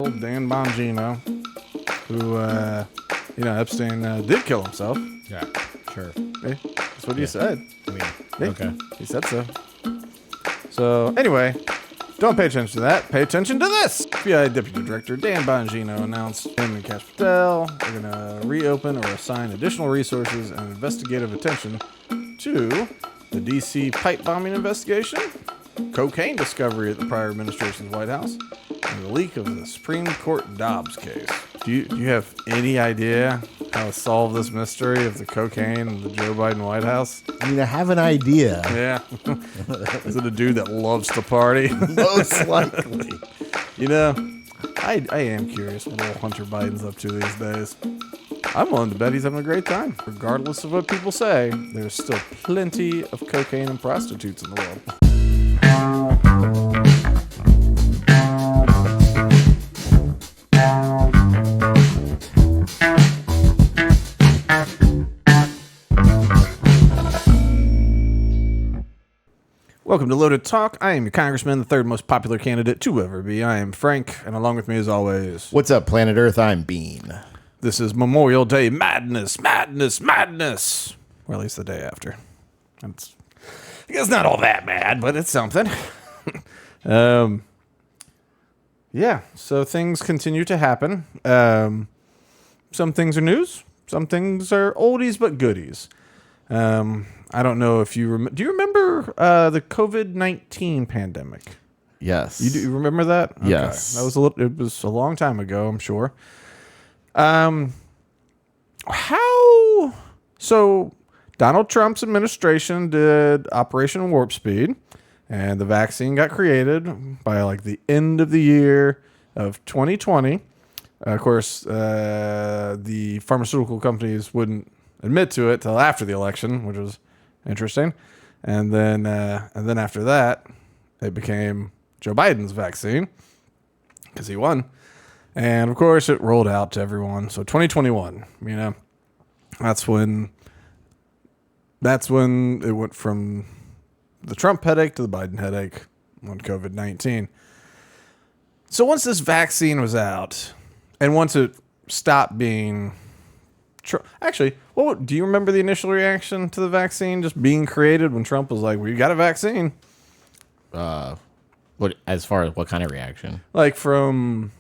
old Dan Bongino, who, Epstein did kill himself. Yeah, sure. That's what he said. I mean, okay. He said so. So, anyway, don't pay attention to that. Pay attention to this. FBI Deputy Director Dan Bongino announced him and Kash are going to reopen or assign additional resources and investigative attention to the D.C. pipe bombing investigation, cocaine discovery at the prior administration's White House, and the leak of the Supreme Court Dobbs case. Do you have any idea how to solve this mystery of the cocaine in the Joe Biden White House? I mean, I have an idea. Yeah. Is it a dude that loves to party? Most likely. I am curious what old Hunter Biden's up to these days. I'm willing to bet he's having a great time. Regardless of what people say, there's still plenty of cocaine and prostitutes in the world. Welcome to Loaded Talk. I am your congressman, the third most popular candidate to ever be. I am Frank, and along with me as always... What's up, planet Earth? I'm Bean. This is Memorial Day madness, madness, madness. Or at least the day after. I guess not all that mad, but it's something. Yeah, so things continue to happen. Some things are news. Some things are oldies but goodies. I don't know if you do you remember the COVID-19 pandemic? Yes. You do remember that? Okay. Yes. That was it was a long time ago, I'm sure. So Donald Trump's administration did Operation Warp Speed, and the vaccine got created by like the end of the year of 2020. Of course, the pharmaceutical companies wouldn't admit to it till after the election, which was interesting. And then after that, it became Joe Biden's vaccine because he won. And of course, it rolled out to everyone. So 2021, that's when it went from the Trump headache to the Biden headache on COVID-19. So once this vaccine was out, and once it stopped being... Actually, do you remember the initial reaction to the vaccine just being created when Trump was like, "We got a vaccine"? What as far as what kind of reaction? Like from,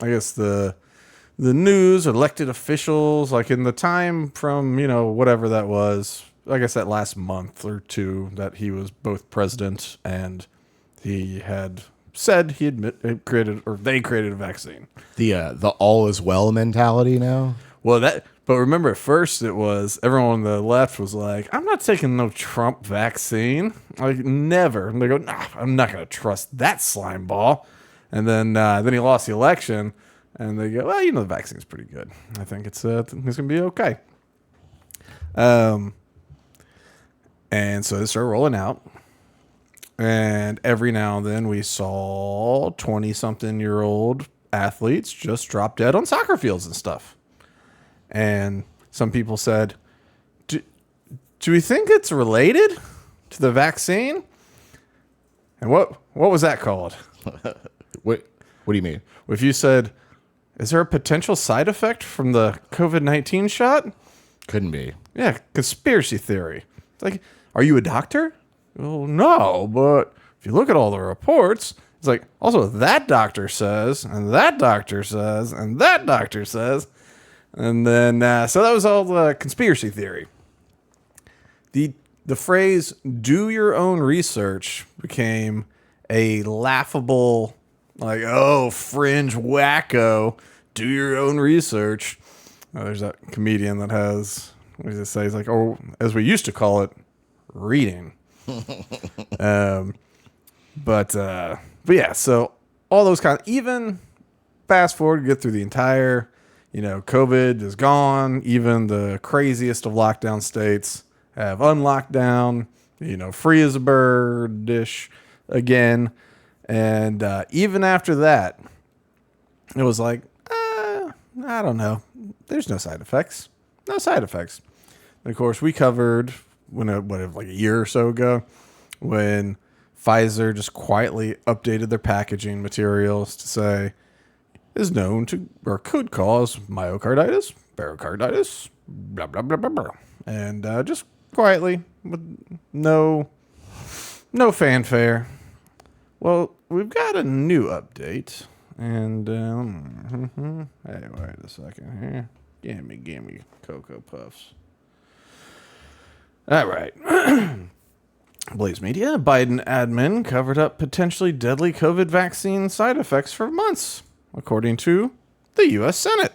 I guess the news, elected officials, like in the time from whatever that was. I guess that last month or two that he was both president and he had said they created a vaccine. The all is well mentality now. But remember, at first it was everyone on the left was like, "I'm not taking no Trump vaccine, like never." And they go, "Nah, I'm not going to trust that slime ball." And then he lost the election, and they go, "Well, the vaccine's pretty good. I think it's going to be okay." And so they started rolling out, and every now and then we saw 20-something-year-old athletes just drop dead on soccer fields and stuff. And some people said, do we think it's related to the vaccine? And what was that called? What do you mean? If you said, is there a potential side effect from the COVID-19 shot? Couldn't be. Yeah, conspiracy theory. It's like, are you a doctor? Well, no, but if you look at all the reports, it's like, also that doctor says, and that doctor says, and that doctor says. And then, so that was all the conspiracy theory. The phrase "do your own research" became a laughable, like, oh, fringe wacko, do your own research. There's that comedian that has, what does it say? He's like, oh, as we used to call it, reading. But yeah, so all those even fast forward, get through the entire... COVID is gone. Even the craziest of lockdown states have unlocked down, free as a bird-ish again. And even after that, it was like, I don't know. There's no side effects. No side effects. And of course, we covered, like a year or so ago, when Pfizer just quietly updated their packaging materials to say, is known to or could cause myocarditis, pericarditis, blah, blah, blah, blah, blah. And just quietly, with no fanfare. Well, we've got a new update. And, hey, wait a second here. Gimme Cocoa Puffs. All right. Blaze Media, Biden admin covered up potentially deadly COVID vaccine side effects for months, according to the U.S. Senate.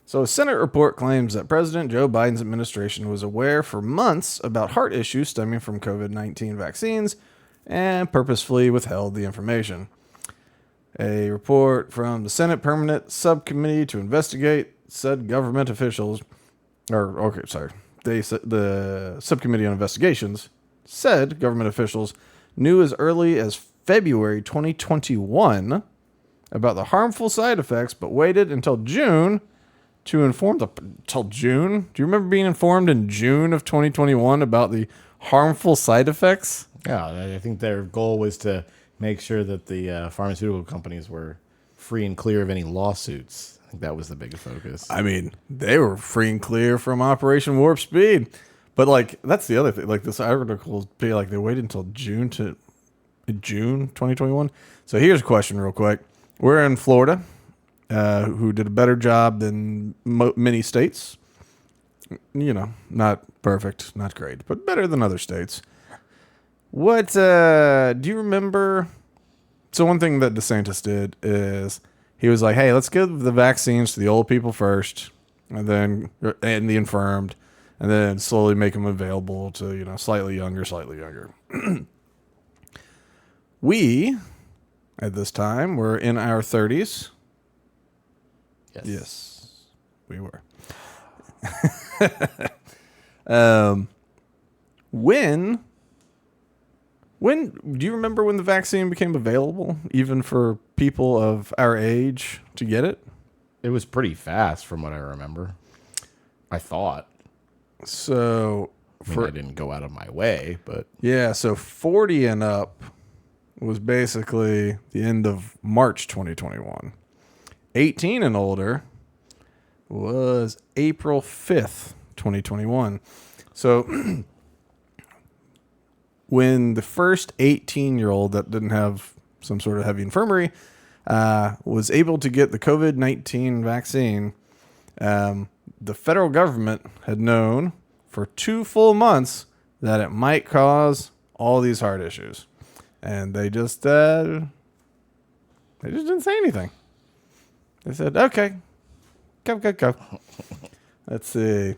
So a Senate report claims that President Joe Biden's administration was aware for months about heart issues stemming from COVID-19 vaccines and purposefully withheld the information. A report from the Senate Permanent Subcommittee to investigate said government officials, the Subcommittee on Investigations said government officials knew as early as February 2021 about the harmful side effects, but waited until June to inform until June? Do you remember being informed in June of 2021 about the harmful side effects? Yeah, I think their goal was to make sure that the pharmaceutical companies were free and clear of any lawsuits. I think that was the biggest focus. I mean, they were free and clear from Operation Warp Speed. But, like, that's the other thing. Like, this article be like they waited until June 2021. So here's a question real quick. We're in Florida, who did a better job than many states. You know, not perfect, not great, but better than other states. What, do you remember? So one thing that DeSantis did is he was like, hey, let's give the vaccines to the old people first, and the infirmed, and then slowly make them available to, you know, slightly younger. We, at this time, were in our 30s. Yes, we were. When do you remember when the vaccine became available, even for people of our age to get it? It was pretty fast from what I remember. I thought. So, I didn't go out of my way, but yeah, so 40 and up was basically the end of March 2021. 18 and older was April 5th, 2021. So when the first 18-year-old that didn't have some sort of heavy infirmary was able to get the COVID-19 vaccine, the federal government had known for 2 full months that it might cause all these heart issues. And they just didn't say anything. They said, okay, go. Let's see.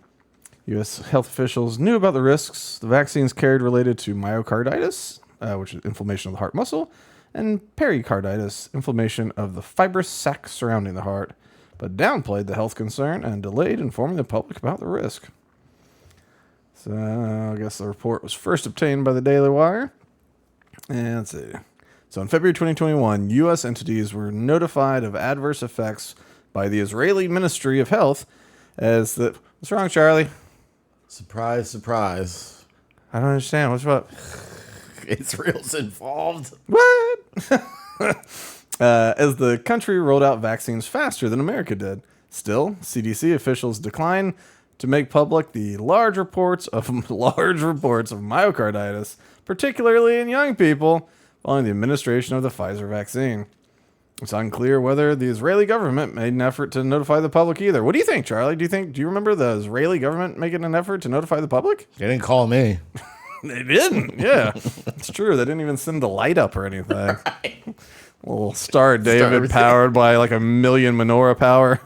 U.S. health officials knew about the risks the vaccines carried related to myocarditis, which is inflammation of the heart muscle, and pericarditis, inflammation of the fibrous sac surrounding the heart, but downplayed the health concern and delayed informing the public about the risk. So I guess the report was first obtained by the Daily Wire. And let's see. So in February 2021, U.S. entities were notified of adverse effects by the Israeli Ministry of Health as the... What's wrong, Charlie? surprise, surprise. I don't understand. What's up? Israel's involved. What? As the country rolled out vaccines faster than America did. Still, CDC officials declined to make public the large reports of myocarditis, particularly in young people, following the administration of the Pfizer vaccine. It's unclear whether the Israeli government made an effort to notify the public either. What do you think, Charlie? Do you remember the Israeli government making an effort to notify the public? They didn't call me. They didn't. Yeah, it's true. They didn't even send the light up or anything. Right. Little Star of David powered by like 1 million menorah power.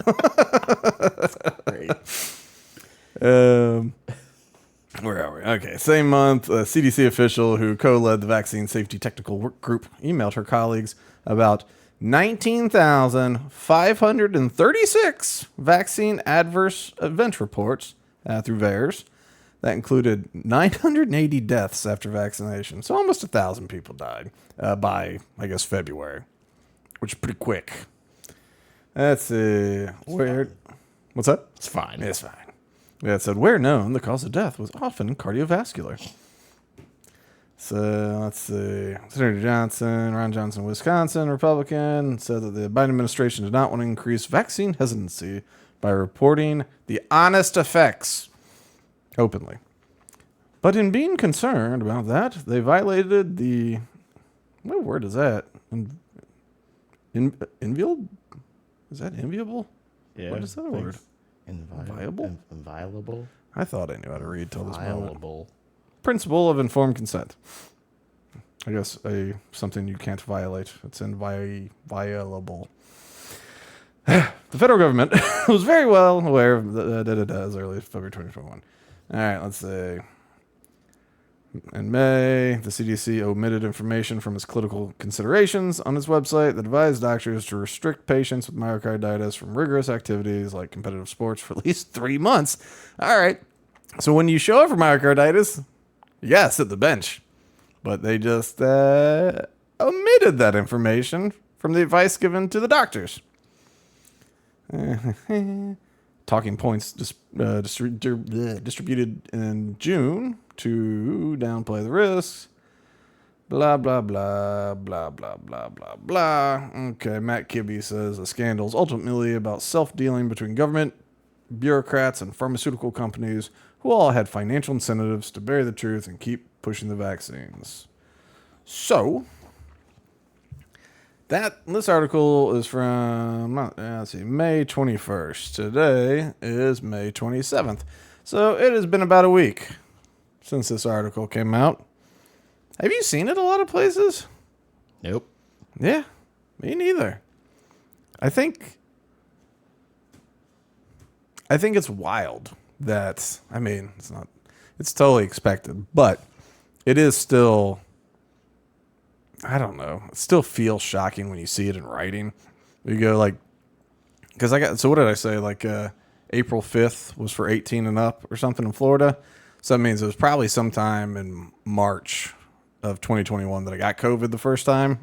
Great. Where are we? Okay, same month, a CDC official who co-led the vaccine safety technical work group emailed her colleagues about 19,536 vaccine adverse event reports through VAERS. That included 980 deaths after vaccination. So almost 1,000 people died by, I guess, February, which is pretty quick. Let's see. What's that? It's fine. It's fine. Yeah, it said, where known, the cause of death was often cardiovascular. So let's see. Senator Johnson, Ron Johnson, Wisconsin, Republican, said that the Biden administration did not want to increase vaccine hesitancy by reporting the honest effects openly. But in being concerned about that, they violated the... What word is that? Enviable? Is that enviable? Yeah. What is that word? Inviolable? Inviolable? I thought I knew how to read till this moment. Inviolable. Principle Of informed consent. I guess something you can't violate. It's inviolable. The federal government was very well aware of as early as February 2021. All right, let's see. In May, the CDC omitted information from its clinical considerations on its website that advised doctors to restrict patients with myocarditis from rigorous activities like competitive sports for at least 3 months. All right. So when you show up for myocarditis, yeah, sit the bench. But they just omitted that information from the advice given to the doctors. Talking points distributed in June to downplay the risks. Blah, blah, blah, blah, blah, blah, blah, blah. Okay, Matt Kibbe says the scandal is ultimately about self-dealing between government, bureaucrats, and pharmaceutical companies who all had financial incentives to bury the truth and keep pushing the vaccines. So, this article is from, May 21st. Today is May 27th. So it has been about a week since this article came out. Have you seen it a lot of places? Nope. Yeah, me neither. I think it's wild that, it's totally expected, but it is still, I don't know, it still feels shocking when you see it in writing. You go what did I say? April 5th was for 18 and up or something in Florida. So that means it was probably sometime in March of 2021 that I got COVID the first time,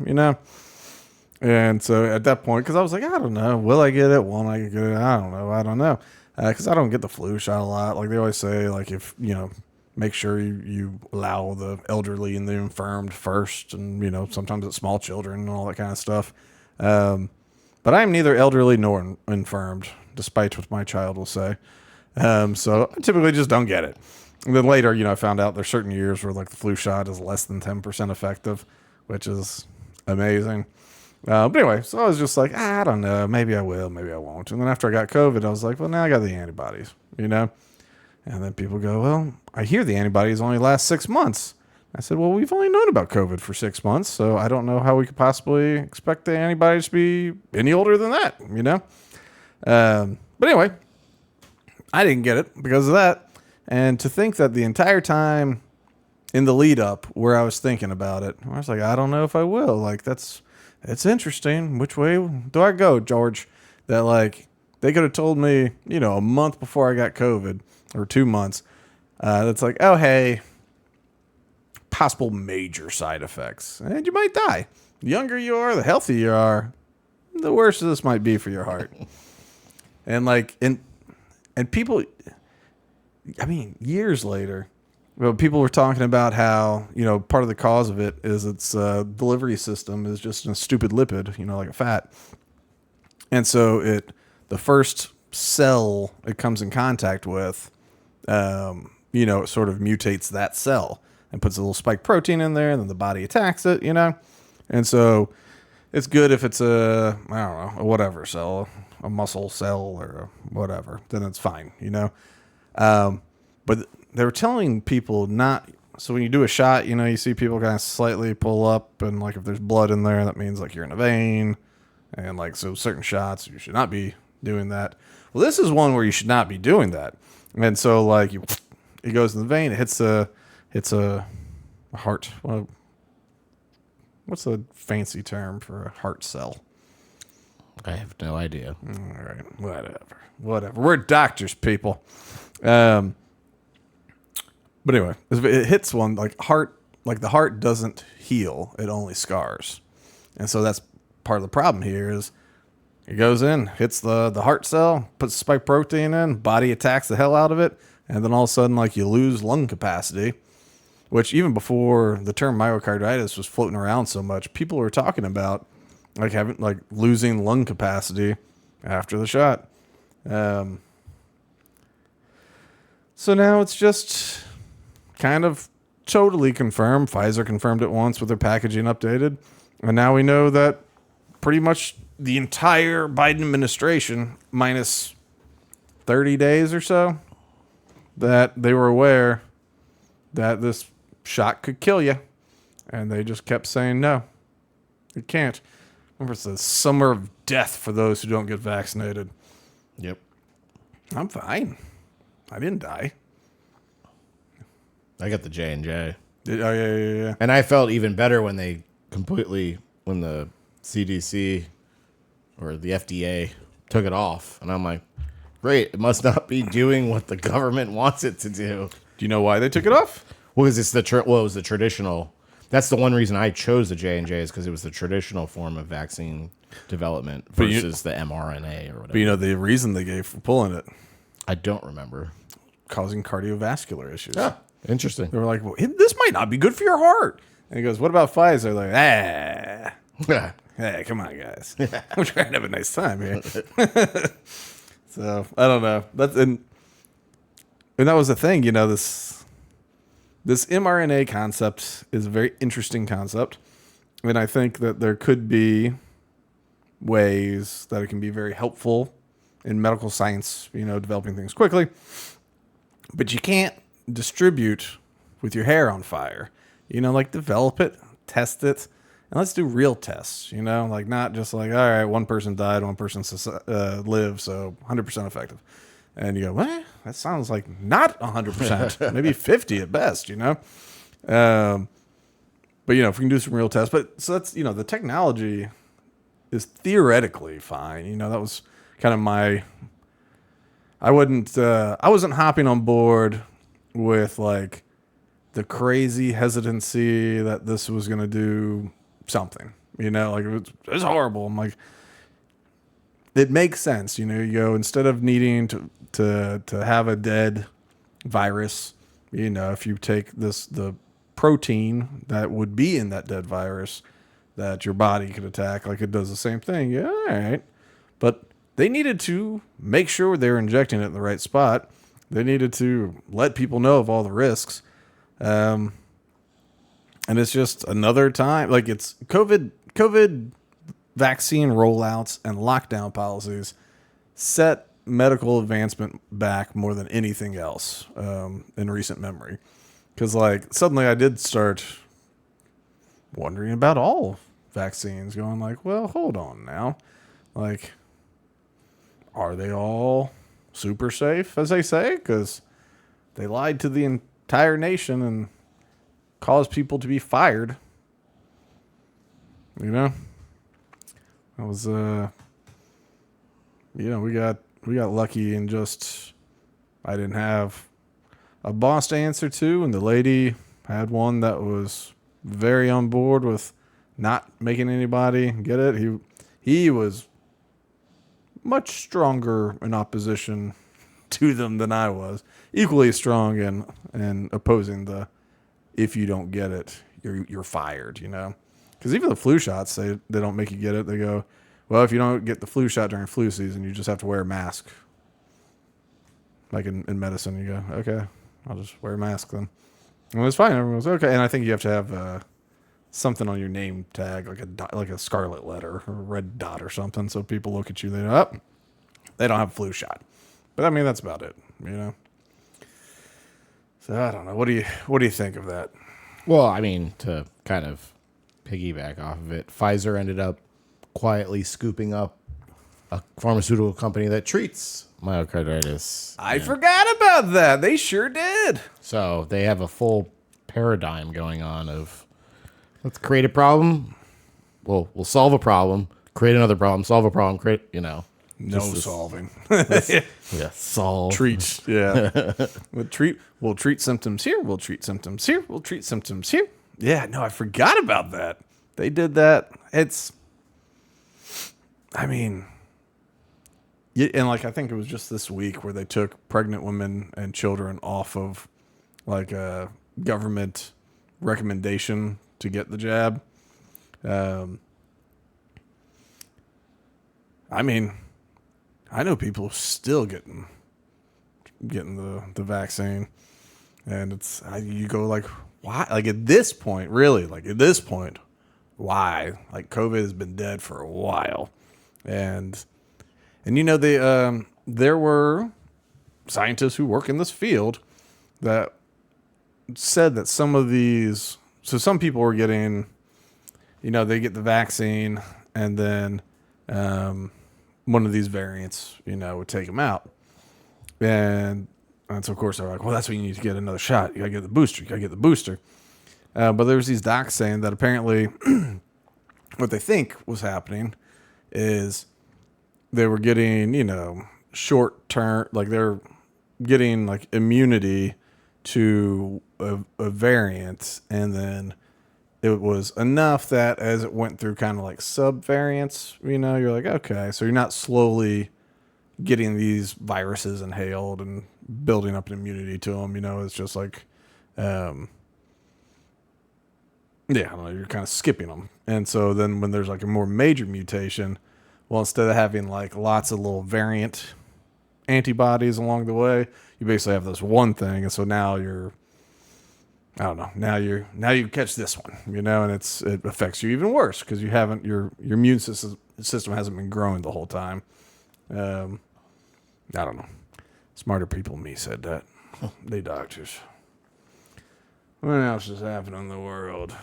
And so at that point, because I was like, I don't know, will I get it? Won't I get it? I don't know. Because I don't get the flu shot a lot. Like they always say, if, make sure you allow the elderly and the infirmed first. And, sometimes it's small children and all that kind of stuff. But I'm neither elderly nor infirmed, despite what my child will say. So I typically just don't get it. And then later, I found out there's certain years where the flu shot is less than 10% effective, which is amazing. But anyway, so I was just like, I don't know, maybe I will, maybe I won't. And then after I got COVID, I was like, well, now I got the antibodies, And then people go, well, I hear the antibodies only last 6 months. I said, well, we've only known about COVID for 6 months, so I don't know how we could possibly expect the antibodies to be any older than that, But anyway, I didn't get it because of that. And to think that the entire time in the lead up where I was thinking about it, I was like, I don't know if I will. It's interesting. Which way do I go, George? That they could have told me, a month before I got COVID or 2 months. That's like, oh, hey, possible major side effects. And you might die. The younger you are, the healthier you are, the worse this might be for your heart. And and people, years later, people were talking about how, part of the cause of it is its delivery system is just a stupid lipid, like a fat. And so the first cell it comes in contact with, it sort of mutates that cell and puts a little spike protein in there, and then the body attacks it, And so it's good if it's a whatever cell, a muscle cell or whatever, then it's fine, But they were telling people not. So when you do a shot, you see people kind of slightly pull up, and if there's blood in there, that means you're in a vein, and so certain shots you should not be doing that. Well, this is one where you should not be doing that, and so it goes in the vein, it hits a heart. Well, what's a fancy term for a heart cell? I have no idea. All right, whatever. We're doctors, people. But anyway, it hits one heart, the heart doesn't heal; it only scars, and so that's part of the problem here. Is it goes in, hits the heart cell, puts spike protein in, body attacks the hell out of it, and then all of a sudden, you lose lung capacity. which even before the term myocarditis was floating around so much, people were talking about like having like losing lung capacity after the shot. So now it's just kind of totally confirmed. Pfizer confirmed it once with their packaging updated. And now we know that pretty much the entire Biden administration, minus 30 days or so, that they were aware that this shot could kill you. And they just kept saying, no, it can't. Remember, it's the summer of death for those who don't get vaccinated. Yep. I'm fine. I didn't die. I got the J&J. Oh, yeah. And I felt even better when the CDC or the FDA took it off. And I'm like, great, it must not be doing what the government wants it to do. Do you know why they took it off? Well, because it was the traditional. That's the one reason I chose the J&J is because it was the traditional form of vaccine development versus the mRNA or whatever. But you know the reason they gave for pulling it? I don't remember. Causing cardiovascular issues. Yeah, interesting. They were like, well, this might not be good for your heart. And he goes, what about Pfizer? Like, hey, come on, guys. I'm trying to have a nice time here. So, I don't know. And that was the thing, you know, this mRNA concept is a very interesting concept. And I think that there could be ways that it can be very helpful in medical science, you know, developing things quickly. But you can't distribute with your hair on fire. You know, like develop it, test it, and let's do real tests, you know, like not just like, all right, one person died, one person lived, so 100% effective. And you go, what? That sounds like not 100%, maybe 50 at best, you know? But, you know, if we can do some real tests. But so that's, you know, the technology is theoretically fine. You know, that was kind of I wasn't hopping on board with like the crazy hesitancy that this was going to do something, you know, like it was horrible. I'm like, it makes sense. You know, you go, instead of needing to have a dead virus, you know, if you take the protein that would be in that dead virus that your body could attack, like it does the same thing. Yeah. All right. But they needed to make sure they were injecting it in the right spot. They needed to let people know of all the risks. And it's just another time, like it's COVID vaccine rollouts and lockdown policies set medical advancement back more than anything else in recent memory. Because like suddenly I did start wondering about all vaccines, going like, well, hold on now. Like, are they all super safe, as they say? Because they lied to the entire nation and caused people to be fired. You know? That was, you know, we got lucky and just, I didn't have a boss to answer to, and the lady had one that was very on board with not making anybody get it. He was much stronger in opposition to them than I was. Equally strong in opposing the, if you don't get it, you're fired, you know? Because even the flu shots say they don't make you get it. They go, well, if you don't get the flu shot during flu season, you just have to wear a mask. Like in medicine, you go, okay, I'll just wear a mask then. And it was fine. Everyone was okay. And I think you have to have something on your name tag, like a scarlet letter or a red dot or something, so people look at you, they know, oh, they don't have a flu shot. But I mean, that's about it, you know. So I don't know. What do you think of that? Well, I mean, to kind of piggyback off of it, Pfizer ended up quietly scooping up a pharmaceutical company that treats myocarditis. I forgot about that. They sure did. So they have a full paradigm going on of, let's create a problem. We'll solve a problem, create another problem, solve a problem, create, you know. No solving. Yeah, solve. Treats. Yeah. We'll treat symptoms here. We'll treat symptoms here. We'll treat symptoms here. Yeah, no, I forgot about that. They did that. I mean, yeah, and like I think it was just this week where they took pregnant women and children off of like government recommendation to get the jab. I mean, I know people still getting the vaccine, and you go like, why? Like at this point, really, like at this point, why? Like COVID has been dead for a while, and there were scientists who work in this field that said that some people were getting, they get the vaccine and then one of these variants, would take them out. And so, of course, they're like, well, that's why you need to get another shot. You got to get the booster. You got to get the booster. But there's these docs saying that apparently what they think was happening is they were getting, short term, like they're getting like immunity to a variant, and then it was enough that as it went through kind of like sub variants, you're like, okay, so you're not slowly getting these viruses inhaled and building up an immunity to them. It's just like, I don't know, you're kind of skipping them. And so then when there's like a more major mutation, well, instead of having like lots of little variant antibodies along the way, you basically have this one thing. And so now now you catch this one, and it affects you even worse because you haven't, your immune system hasn't been growing the whole time. I don't know. Smarter people than me said that. They doctors. What else is happening in the world?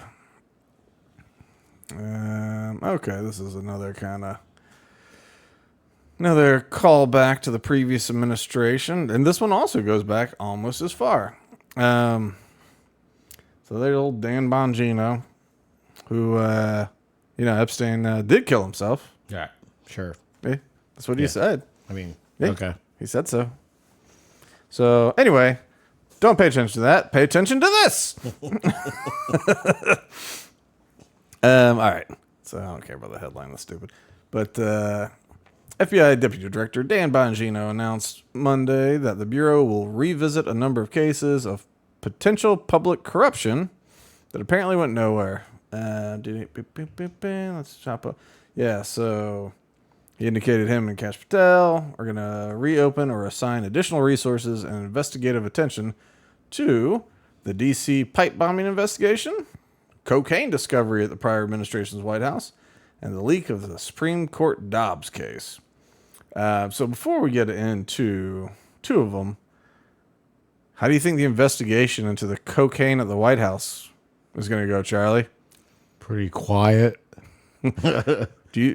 Okay, this is another callback to the previous administration, and this one also goes back almost as far. So there's old Dan Bongino, who, Epstein did kill himself. Yeah, sure. Yeah, that's what he said. I mean, Yeah, okay. he said so. So anyway, don't pay attention to that. Pay attention to this. All right. So I don't care about the headline. That's stupid. But FBI Deputy Director Dan Bongino announced Monday that the Bureau will revisit a number of cases of potential public corruption that apparently went nowhere. Let's chop up. Yeah, so he indicated him and Kash Patel are going to reopen or assign additional resources and investigative attention to the D.C. pipe bombing investigation, cocaine discovery at the prior administration's White House, and the leak of the Supreme Court Dobbs case. So before we get into two of them, how do you think the investigation into the cocaine at the White House is going to go, Charlie? Pretty quiet. Do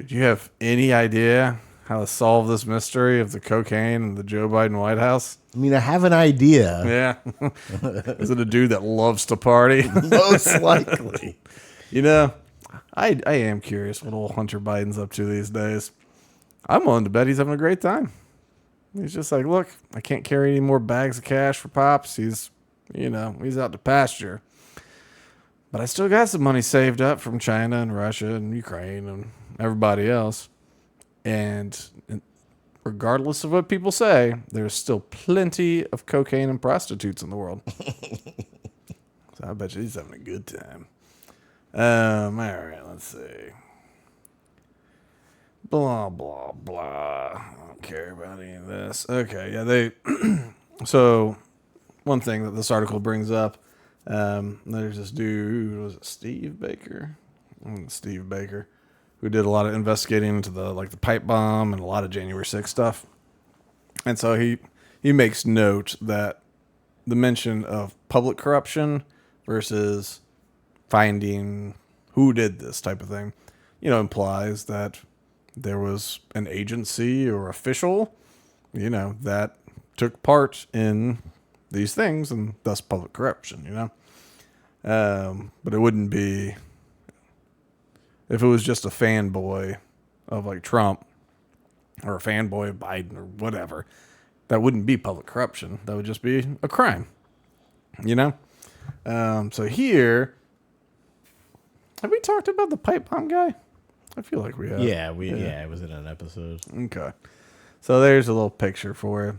you have any idea how to solve this mystery of the cocaine in the Joe Biden White House? I mean, I have an idea. Yeah. Is it a dude that loves to party? Most likely. I am curious what old Hunter Biden's up to these days. I'm willing to bet he's having a great time. He's just like, look, I can't carry any more bags of cash for Pops. He's out to pasture. But I still got some money saved up from China and Russia and Ukraine and everybody else. And regardless of what people say, there's still plenty of cocaine and prostitutes in the world. So I bet you he's having a good time. All right, let's see. Blah, blah, blah. I don't care about any of this. Okay, yeah, so one thing that this article brings up, there's this dude, was it Steve Baker? Steve Baker, who did a lot of investigating into the pipe bomb and a lot of January 6th stuff. And so he makes note that the mention of public corruption versus finding who did this type of thing, implies that there was an agency or official, that took part in these things and thus public corruption, But it wouldn't be, if it was just a fanboy of like Trump or a fanboy of Biden or whatever, that wouldn't be public corruption. That would just be a crime, So here, have we talked about the pipe bomb guy? I feel like we have. Yeah, it was in an episode. Okay. So there's a little picture for you.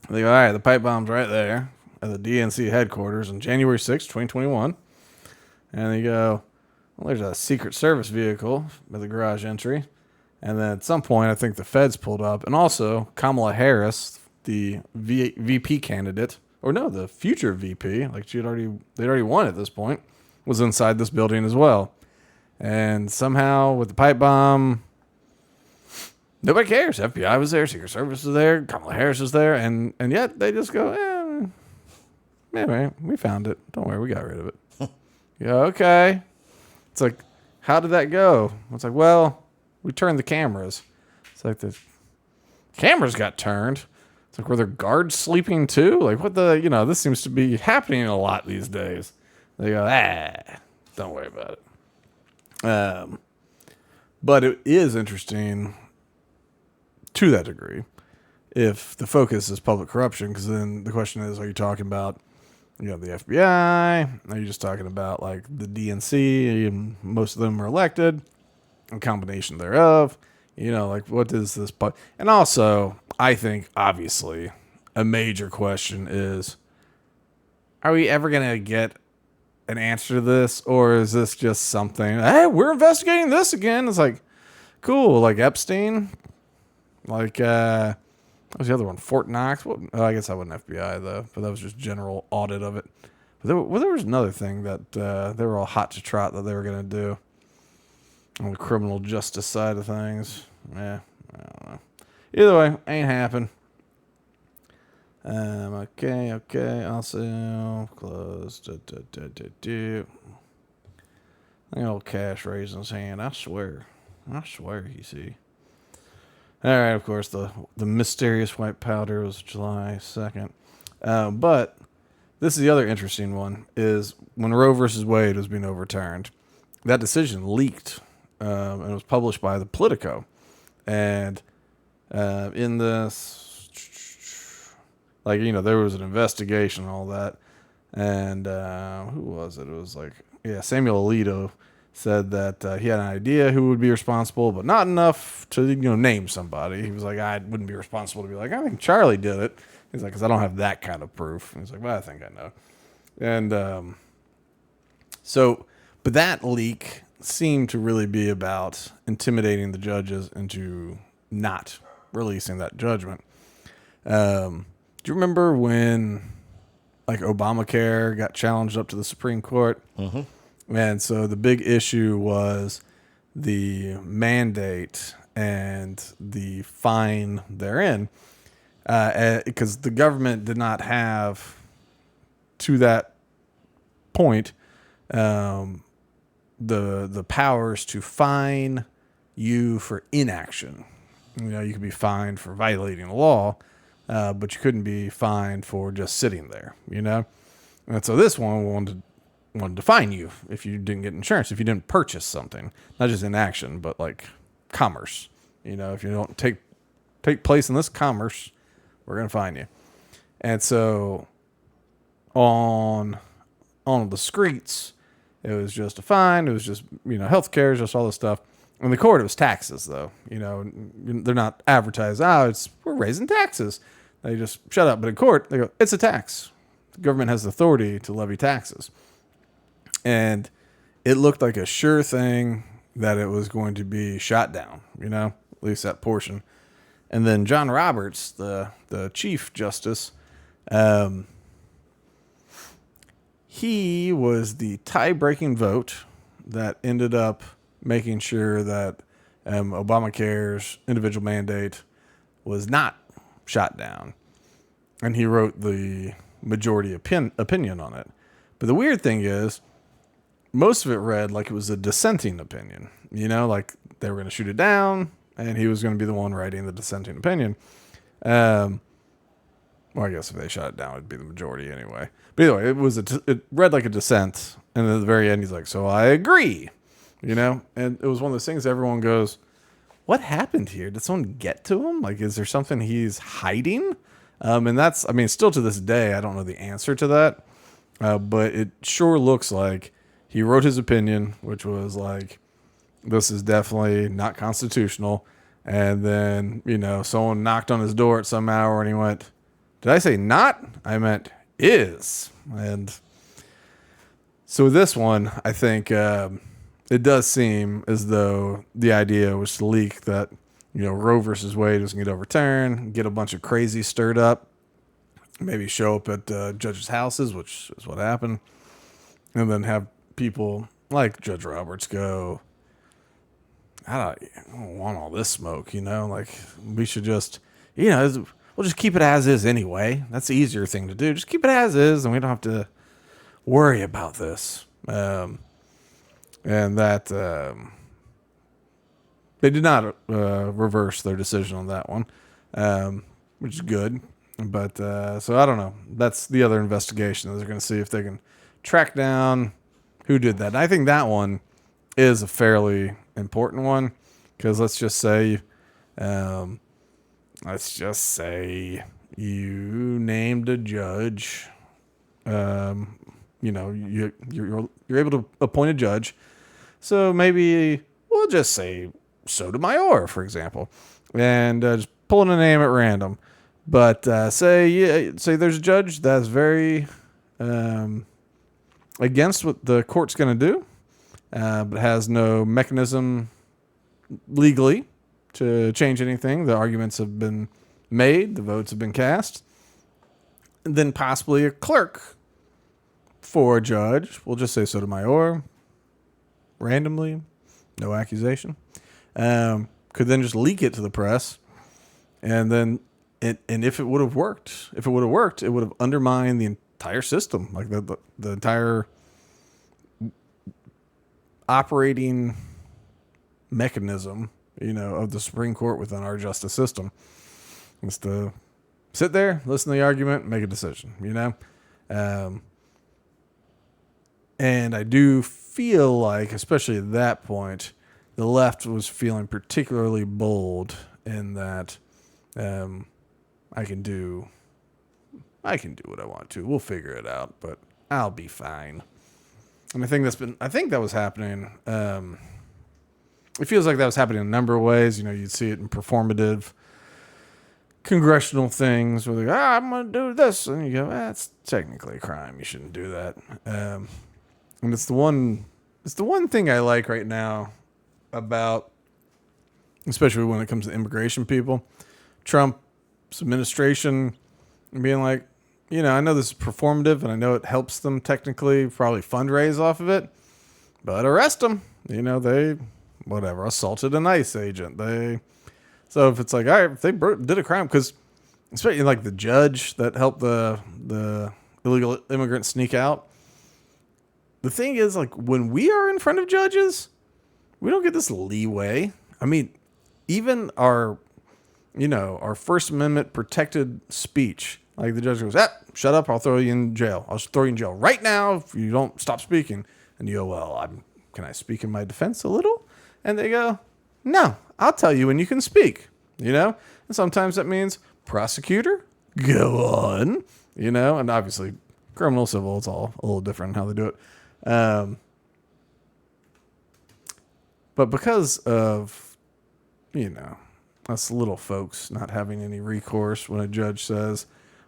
They go, all right, the pipe bomb's right there at the DNC headquarters on January 6th, 2021. And they go, well, there's a Secret Service vehicle at the garage entry. And then at some point, I think the feds pulled up. And also, Kamala Harris, the VP candidate, or no, the future VP, like they'd already won at this point, was inside this building as well. And somehow, with the pipe bomb, nobody cares. FBI was there, Secret Service was there, Kamala Harris was there, and yet they just go, man, we found it. Don't worry, we got rid of it. Yeah, okay. It's like, how did that go? It's like, well, we turned the cameras. It's like the cameras got turned. It's like, were there guards sleeping too? Like, what this seems to be happening a lot these days. They go, don't worry about it. But it is interesting to that degree if the focus is public corruption, because then the question is, are you talking about the FBI? Are you just talking about like the DNC, and most of them are elected, a combination thereof? Like, what is this? And also, I think obviously a major question is, are we ever going to get an answer to this, or is this just something, hey, we're investigating this again? It's like, cool, like Epstein, like what was the other one, Fort Knox? I guess that wasn't FBI though, but that was just general audit of it. But there was another thing that they were all hot to trot that they were going to do on the criminal justice side of things. I don't know. Either way, ain't happen. Okay. Also close. I think old Kash raising his hand. I swear, you see. All right, of course, the mysterious white powder was July 2nd. But this is the other interesting one, is when Roe versus Wade was being overturned, that decision leaked and was published by the Politico. And in this, there was an investigation and all that. And who was it? It was Samuel Alito said that he had an idea who would be responsible, but not enough to, name somebody. He was like, I wouldn't be responsible to be like, I think Charlie did it. He's like, because I don't have that kind of proof. He's like, well, I think I know. And but that leak seemed to really be about intimidating the judges into not releasing that judgment. Do you remember when Obamacare got challenged up to the Supreme Court? Mm-hmm. And so the big issue was the mandate and the fine therein, because the government did not have, to that point, the powers to fine you for inaction. You could be fined for violating the law, but you couldn't be fined for just sitting there. And so this one wanted to fine you if you didn't get insurance, if you didn't purchase something, not just inaction, but like commerce. If you don't take place in this commerce, we're going to fine you. And so on the streets, it was just a fine. It was just, health care, just all this stuff. In the court, it was taxes, though. They're not advertised, we're raising taxes. They just shut up. But in court, they go, it's a tax. The government has the authority to levy taxes. And it looked like a sure thing that it was going to be shot down, at least that portion. And then John Roberts, the Chief Justice, he was the tie-breaking vote that ended up making sure that Obamacare's individual mandate was not shot down. And he wrote the majority opinion on it. But the weird thing is, most of it read like it was a dissenting opinion, like they were going to shoot it down and he was going to be the one writing the dissenting opinion. Well, I guess if they shot it down, it'd be the majority anyway. But anyway, it read like a dissent. And at the very end, he's like, so I agree, and it was one of those things everyone goes, what happened here? Did someone get to him? Like, is there something he's hiding? And that's, still to this day, I don't know the answer to that. But it sure looks like he wrote his opinion, which was like, this is definitely not constitutional. And then, someone knocked on his door at some hour and he went, did I say not? I meant is. And So with this one, I think it does seem as though the idea was to leak that, Roe versus Wade was going to get overturned, get a bunch of crazy stirred up, maybe show up at judges' houses, which is what happened, and then have people like Judge Roberts go, I don't want all this smoke, like we should just, we'll just keep it as is anyway. That's the easier thing to do. Just keep it as is, and we don't have to worry about this. And that they did not reverse their decision on that one, which is good. But so I don't know. That's the other investigation. They're going to see if they can track down who did that. And I think that one is a fairly important one because let's just say you named a judge. You're able to appoint a judge. So maybe we'll just say Sotomayor, for example, and just pulling a name at random. But say there's a judge that's very against what the court's going to do, but has no mechanism legally to change anything. The arguments have been made, the votes have been cast. And then possibly a clerk for a judge, we'll just say Sotomayor, randomly, no accusation, could then just leak it to the press, and then if it would have worked, it would have undermined the entire system, like the entire operating mechanism, of the Supreme Court within our justice system. Is to sit there, listen to the argument, make a decision, And I do feel like, especially at that point, the left was feeling particularly bold in that I can do what I want to. We'll figure it out, but I'll be fine. And I think that was happening. It feels like that was happening in a number of ways. You'd see it in performative congressional things where they go, I'm going to do this. And you go, that's technically a crime. You shouldn't do that. And it's the one thing I like right now about, especially when it comes to immigration people, Trump's administration being like, I know this is performative and I know it helps them technically probably fundraise off of it, but arrest them. They, assaulted an ICE agent. So if it's like, all right, if they did a crime, because especially like the judge that helped the illegal immigrants sneak out, the thing is, like, when we are in front of judges, we don't get this leeway. I mean, even our First Amendment protected speech, like the judge goes, shut up, I'll throw you in jail. I'll throw you in jail right now if you don't stop speaking. And you go, well, can I speak in my defense a little? And they go, no, I'll tell you when you can speak, And sometimes that means prosecutor, go on, and obviously criminal, civil, it's all a little different how they do it. But because of, us little folks not having any recourse when a judge says,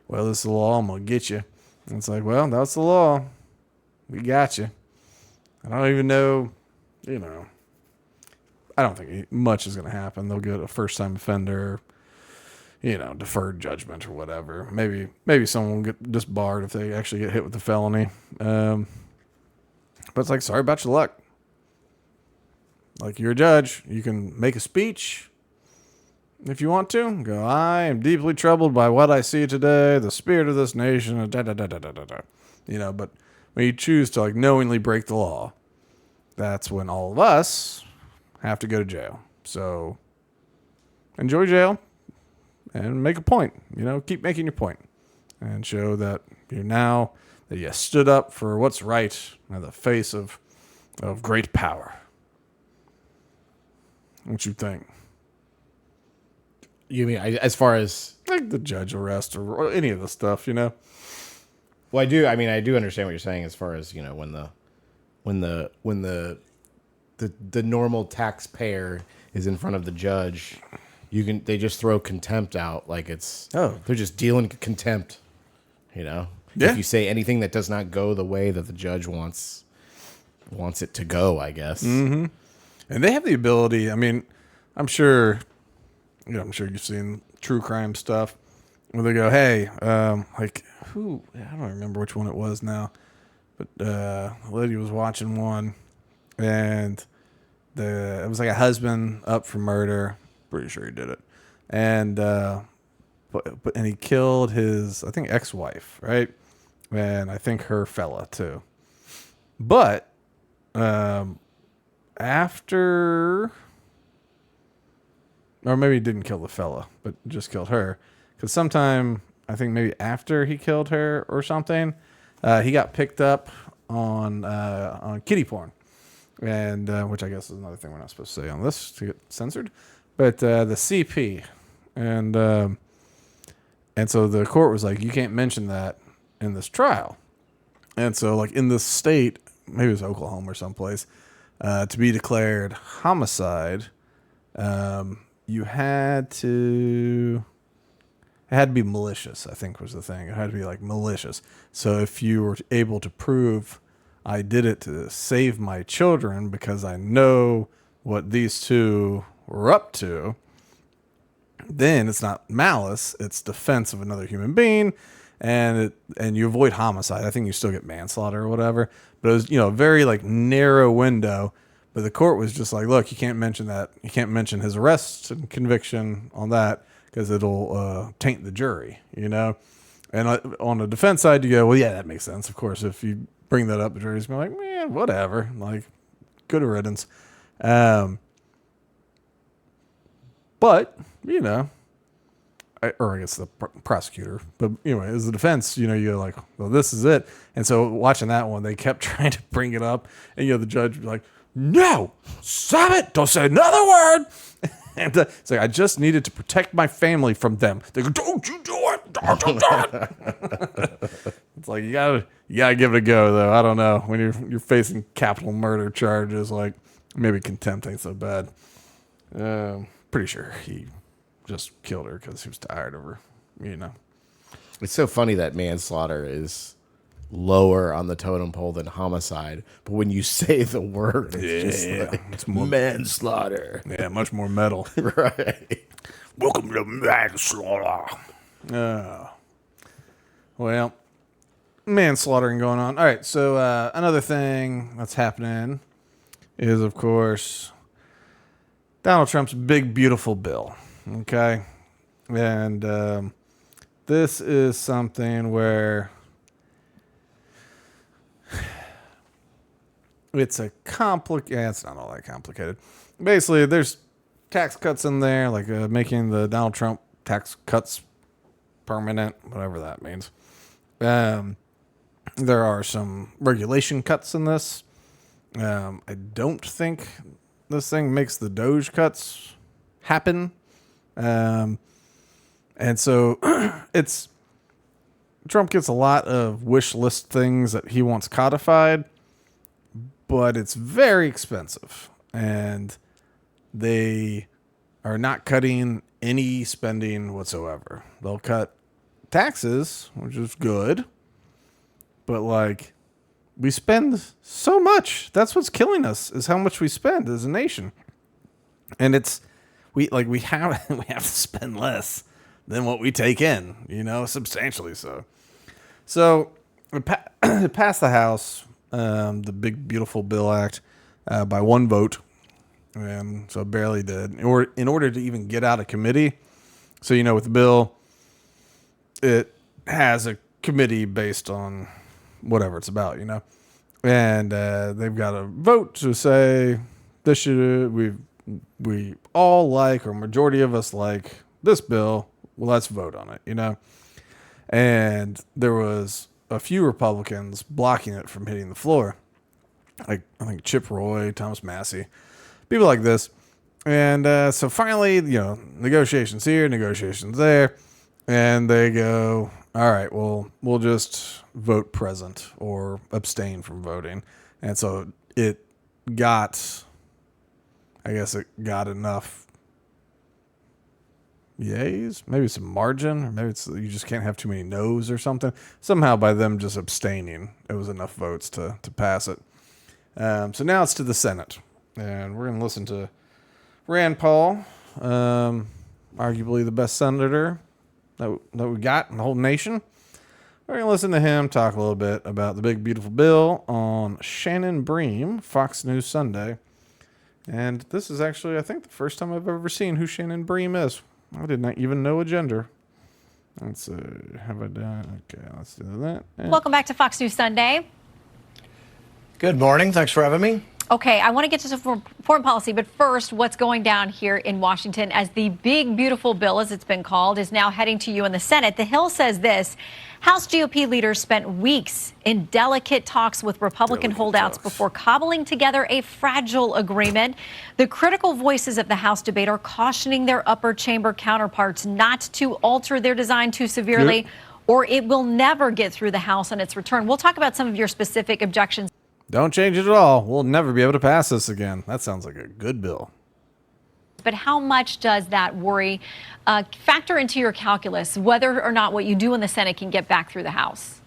well, this is the law, I'm going to get you. And it's like, well, that's the law. We got you. I don't even know, I don't think much is going to happen. They'll get a first-time offender, deferred judgment or whatever. Maybe someone will get disbarred if they actually get hit with a felony. But it's like, sorry about your luck. Like, you're a judge. You can make a speech if you want to. Go, I am deeply troubled by what I see today, the spirit of this nation, but when you choose to, like, knowingly break the law, that's when all of us have to go to jail. So enjoy jail and make a point. Keep making your point and show that that you stood up for what's right in the face of great power. What you think? You mean as far as like the judge arrest or any of the stuff, Well, I do understand what you're saying as far as, when the normal taxpayer is in front of the judge, they just throw contempt out like they're just dealing contempt, Yeah. If you say anything that does not go the way that the judge wants wants it to go, I guess. And they have the ability. I mean, I'm sure, I'm sure you've seen true crime stuff where they go, "Hey, like who? I don't remember which one it was now, but a lady was watching one, and it was like a husband up for murder. Pretty sure he did it, and and he killed his, I think, ex-wife, right? And I think her fella too, but." After, or maybe he didn't kill the fella, but just killed her. Because sometime, I think maybe after he killed her or something, he got picked up on kitty porn, and which I guess is another thing we're not supposed to say on this to get censored. But the CP, and so the court was like, you can't mention that in this trial, and so like in this state, maybe it was Oklahoma or someplace. To be declared homicide, you had to. It had to be malicious, I think was the thing. It had to be like malicious. So if you were able to prove I did it to save my children because I know what these two were up to, then it's not malice, it's defense of another human being, and you avoid homicide. I think you still get manslaughter or whatever. But it was, a very like narrow window. But the court was just like, look, you can't mention that. You can't mention his arrest and conviction on that because it'll taint the jury, And on the defense side, you go, well, yeah, that makes sense. Of course, if you bring that up, the jury's going to be like, man, whatever. Like, good riddance. But, or I guess the prosecutor. But anyway, as the defense, you're like, well, this is it. And so watching that one, they kept trying to bring it up. And, the judge was like, no, stop it. Don't say another word. And it's like, I just needed to protect my family from them. They go, don't you do it. Don't do it. It's like, you gotta give it a go, though. I don't know. When you're facing capital murder charges, like maybe contempt ain't so bad. Pretty sure he just killed her because he was tired of her, It's so funny that manslaughter is lower on the totem pole than homicide, but when you say the word, it's just like it's more manslaughter. Yeah, much more metal. Right. Welcome to manslaughter. Well, manslaughtering going on. All right, so another thing that's happening is, of course, Donald Trump's big, beautiful bill. Okay? And this is something where it's it's not all that complicated. Basically, there's tax cuts in there, like making the Donald Trump tax cuts permanent, whatever that means. There are some regulation cuts in this. I don't think this thing makes the Doge cuts happen. And so Trump gets a lot of wish list things that he wants codified, but it's very expensive, and they are not cutting any spending whatsoever. They'll cut taxes, which is good, but like we spend so much. That's what's killing us, is how much we spend as a nation. And we have to spend less than what we take in, substantially so. So it passed the House, the big beautiful bill act, by one vote, and so it barely did. In order to even get out of committee, so with the bill, it has a committee based on whatever it's about, and they've got a vote to say this should we all like, or majority of us like this bill. Well, let's vote on it, And there was a few Republicans blocking it from hitting the floor. Like, I think Chip Roy, Thomas Massey, people like this. And so finally, negotiations here, negotiations there. And they go, all right, well, we'll just vote present or abstain from voting. And so it got enough yays, maybe some margin, or maybe it's you just can't have too many no's or something. Somehow by them just abstaining, it was enough votes to pass it. So now it's to the Senate, and we're going to listen to Rand Paul, arguably the best senator that we got in the whole nation. We're going to listen to him talk a little bit about the big, beautiful bill on Shannon Bream, Fox News Sunday. And this is actually, I think, the first time I've ever seen who Shannon Bream is. I did not even know a gender. Let's see. Have I done? Okay, let's do that. Welcome back to Fox News Sunday. Good morning. Thanks for having me. Okay, I want to get to some foreign policy, but first, what's going down here in Washington as the big, beautiful bill, as it's been called, is now heading to you in the Senate. The Hill says this: House GOP leaders spent weeks in delicate talks with Republican holdouts before cobbling together a fragile agreement. The critical voices of the House debate are cautioning their upper chamber counterparts not to alter their design too severely, or it will never get through the House on its return. We'll talk about some of your specific objections. Don't change it at all. We'll never be able to pass this again. That sounds like a good bill. But how much does that worry factor into your calculus, whether or not what you do in the Senate can get back through the House?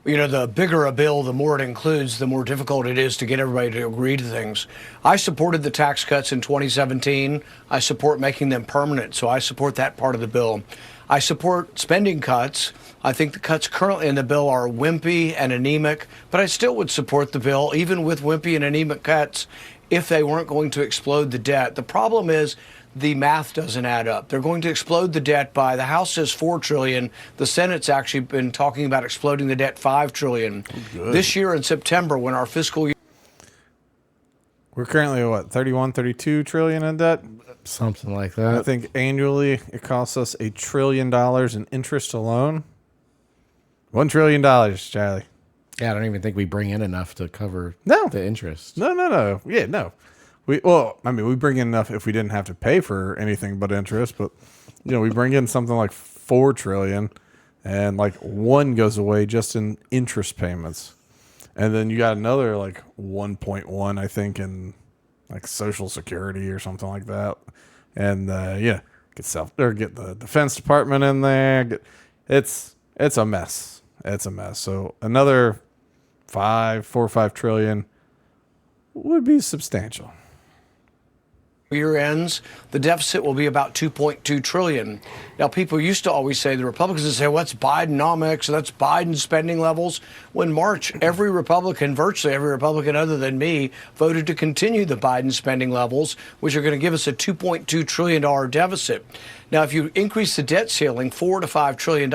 You know, the bigger a bill, the more it includes, the more difficult it is to get everybody to agree to things. I supported the tax cuts in 2017. I support making them permanent, so I support that part of the bill. I support spending cuts. I think the cuts currently in the bill are wimpy and anemic, but I still would support the bill, even with wimpy and anemic cuts, if they weren't going to explode the debt. The problem is the math doesn't add up. They're going to explode the debt by, the House says $4 trillion. The Senate's actually been talking about exploding the debt $5 trillion. This year in September, when our fiscal year... We're currently at what, 31, 32 trillion in debt? Something like that. I think annually it costs us $1 trillion in interest alone. $1 trillion, Charlie. Yeah, I don't even think we bring in enough to cover No. the interest. No. Yeah, no. We bring in enough if we didn't have to pay for anything but interest, but we bring in something like $4 trillion, and like one goes away just in interest payments. And then you got another like 1.1, I think, in like Social Security or something like that. And get the Defense Department in there. It's a mess. It's a mess. So another 4 or 5 trillion would be substantial. year ends, the deficit will be about $2.2 trillion. Now, people used to always say, the Republicans would say, what's Bidenomics? That's Biden spending levels. When March, virtually every Republican other than me, voted to continue the Biden spending levels, which are going to give us a $2.2 trillion deficit. Now, if you increase the debt ceiling $4 to $5 trillion,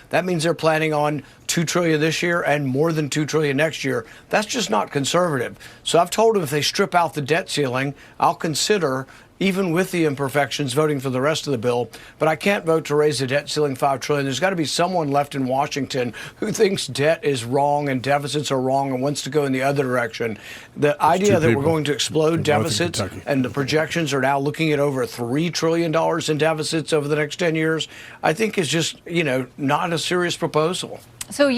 that means they're planning on $2 trillion this year and more than $2 trillion next year. That's just not conservative. So I've told them if they strip out the debt ceiling, I'll consider, even with the imperfections, voting for the rest of the bill. But I can't vote to raise the debt ceiling $5 trillion. There's got to be someone left in Washington who thinks debt is wrong and deficits are wrong and wants to go in the other direction. The idea that we're going to explode deficits, and the projections are now looking at over $3 trillion in deficits over the next 10 years, I think is just, not a serious proposal. So,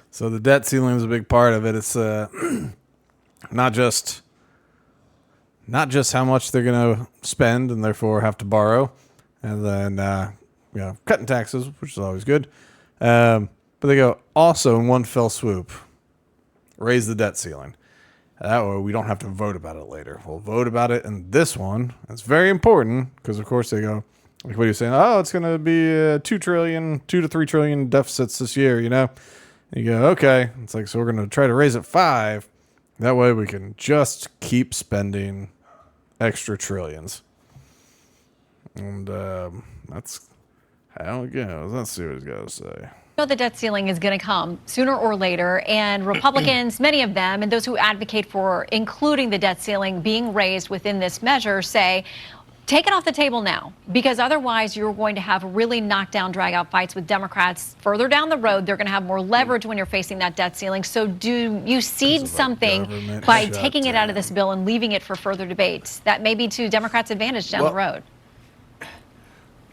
So the debt ceiling is a big part of it. It's not just how much they're going to spend and therefore have to borrow, and then cutting taxes, which is always good. But they go also in one fell swoop, raise the debt ceiling. That way we don't have to vote about it later. We'll vote about it in this one. It's very important because, of course, they go, like what are you saying? Oh, it's going to be 2 to 3 trillion deficits this year, And you go, okay. It's like, so we're going to try to raise it 5. That way we can just keep spending extra trillions. And that's how it goes. Let's see what he's got to say. The debt ceiling is going to come sooner or later, and Republicans, many of them, and those who advocate for including the debt ceiling being raised within this measure say, take it off the table now, because otherwise you're going to have really knockdown, drag-out fights with Democrats further down the road. They're going to have more leverage when you're facing that debt ceiling. So do you cede something by taking it out of this bill and leaving it for further debates? That may be to Democrats' advantage down the road.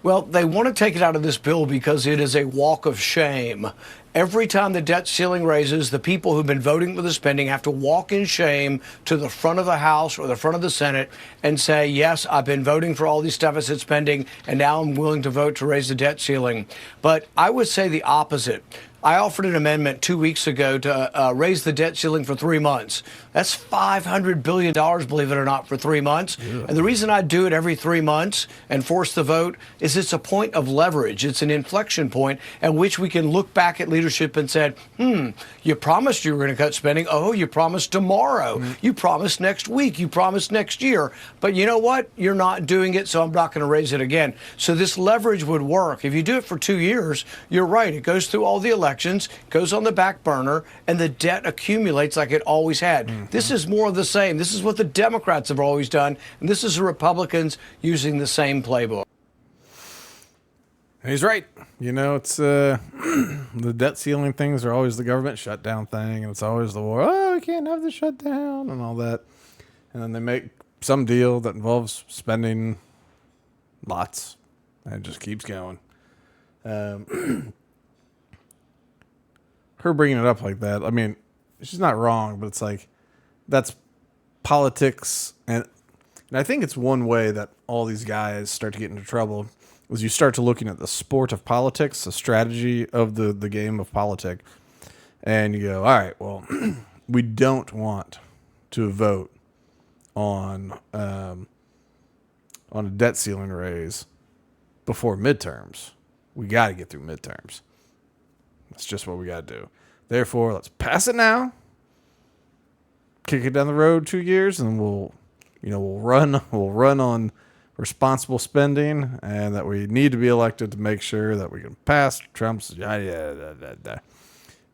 Well, they want to take it out of this bill because it is a walk of shame. Every time the debt ceiling raises, the people who've been voting for the spending have to walk in shame to the front of the House or the front of the Senate and say, yes, I've been voting for all these deficit spending, and now I'm willing to vote to raise the debt ceiling. But I would say the opposite. I offered an amendment 2 weeks ago to raise the debt ceiling for 3 months. That's $500 billion, believe it or not, for 3 months. Yeah. And the reason I do it every 3 months and force the vote is it's a point of leverage. It's an inflection point at which we can look back at leadership and said, you promised you were going to cut spending. Oh, you promised tomorrow. You promised next week. You promised next year. But you know what? You're not doing it, so I'm not going to raise it again. So this leverage would work. If you do it for 2 years, you're right. It goes through all the elections, goes on the back burner, and the debt accumulates like it always had. This is more of the same. This is what the Democrats have always done, and this is the Republicans using the same playbook. He's right. You know, it's the debt ceiling things are always the government shutdown thing, and it's always the war. Oh, we can't have the shutdown and all that. And then they make some deal that involves spending lots, and it just keeps going. Her bringing it up like that, I mean, she's not wrong, but it's like that's politics, and I think it's one way that all these guys start to get into trouble is you start to looking at the sport of politics, the strategy of the game of politics, and you go, all right, well, we don't want to vote on a debt ceiling raise before midterms. We got to get through midterms. That's just what we got to do. Therefore, let's pass it now. Kick it down the road 2 years, and we'll run on responsible spending, and that we need to be elected to make sure that we can pass Trump's. And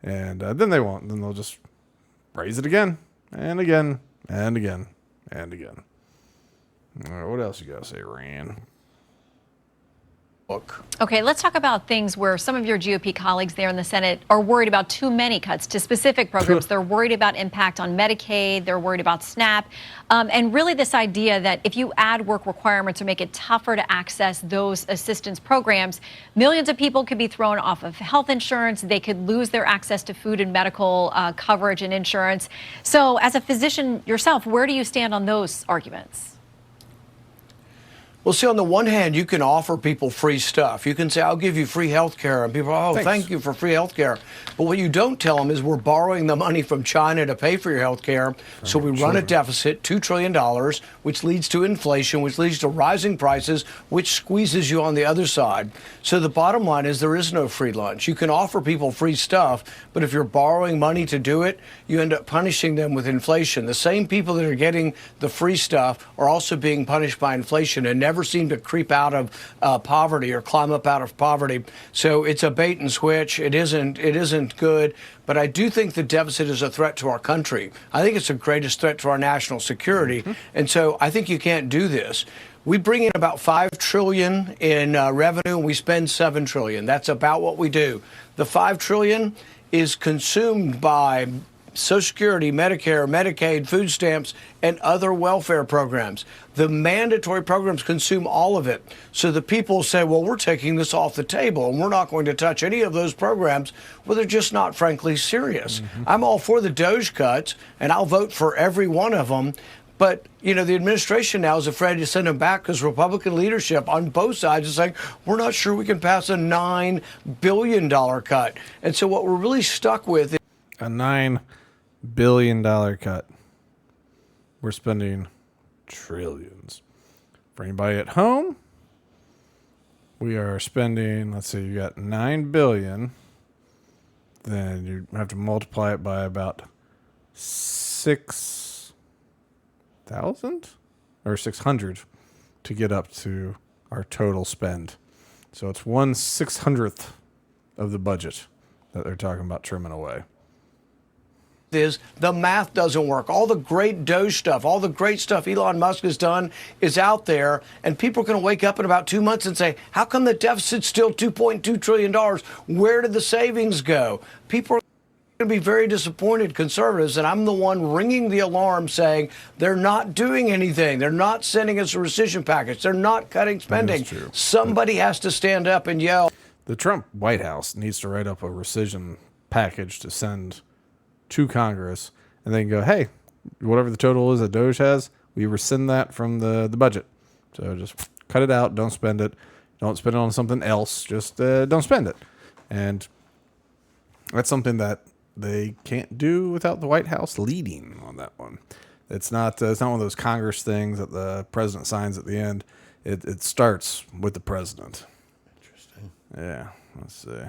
then they won't. Then they'll just raise it again and again and again and again. All right, what else you got to say, Rand? Okay, let's talk about things where some of your GOP colleagues there in the Senate are worried about too many cuts to specific programs. They're worried about impact on Medicaid. They're worried about SNAP. And really this idea that if you add work requirements or make it tougher to access those assistance programs, millions of people could be thrown off of health insurance. They could lose their access to food and medical coverage and insurance. So as a physician yourself, where do you stand on those arguments? Well, see, on the one hand, you can offer people free stuff. You can say, I'll give you free health care. And people are, thank you for free health care. But what you don't tell them is we're borrowing the money from China to pay for your health care. So we run a deficit, $2 trillion, which leads to inflation, which leads to rising prices, which squeezes you on the other side. So the bottom line is there is no free lunch. You can offer people free stuff, but if you're borrowing money to do it, you end up punishing them with inflation. The same people that are getting the free stuff are also being punished by inflation and never seem to creep out of poverty or climb up out of poverty. So it's a bait and switch. It isn't good. But I do think the deficit is a threat to our country. I think it's the greatest threat to our national security. And so I think you can't do this. We bring in about $5 trillion in revenue, and we spend $7 trillion. That's about what we do. The $5 trillion is consumed by Social Security, Medicare, Medicaid, food stamps, and other welfare programs. The mandatory programs consume all of it. So the people say, well, we're taking this off the table and we're not going to touch any of those programs. Well, they're just not frankly serious. I'm all for the DOGE cuts, and I'll vote for every one of them. But, you know, the administration now is afraid to send them back because Republican leadership on both sides is saying, we're not sure we can pass a $9 billion cut. And so what we're really stuck with is a $9 billion cut. We're spending trillions. For anybody at home, we are spending, let's see, you got $9 billion. Then you have to multiply it by about 6,000 or 600 to get up to our total spend. So it's 1/600th of the budget that they're talking about trimming away. Is the math doesn't work. All the great Doge stuff, all the great stuff Elon Musk has done is out there, and people are going to wake up in about 2 months and say, how come the deficit's still $2.2 trillion? Where did the savings go? People are going to be very disappointed, conservatives, and I'm the one ringing the alarm saying they're not doing anything. They're not sending us a rescission package. They're not cutting spending. Somebody has to stand up and yell. The Trump White House needs to write up a rescission package to send to Congress, and they can go, hey, whatever the total is that Doge has, we rescind that from the budget. So just cut it out. Don't spend it. Don't spend it on something else. Just don't spend it. And That's something that they can't do without the White House leading on that one. It's not one of those Congress things that the president signs at the end. It starts with the president. Interesting. Yeah, let's see.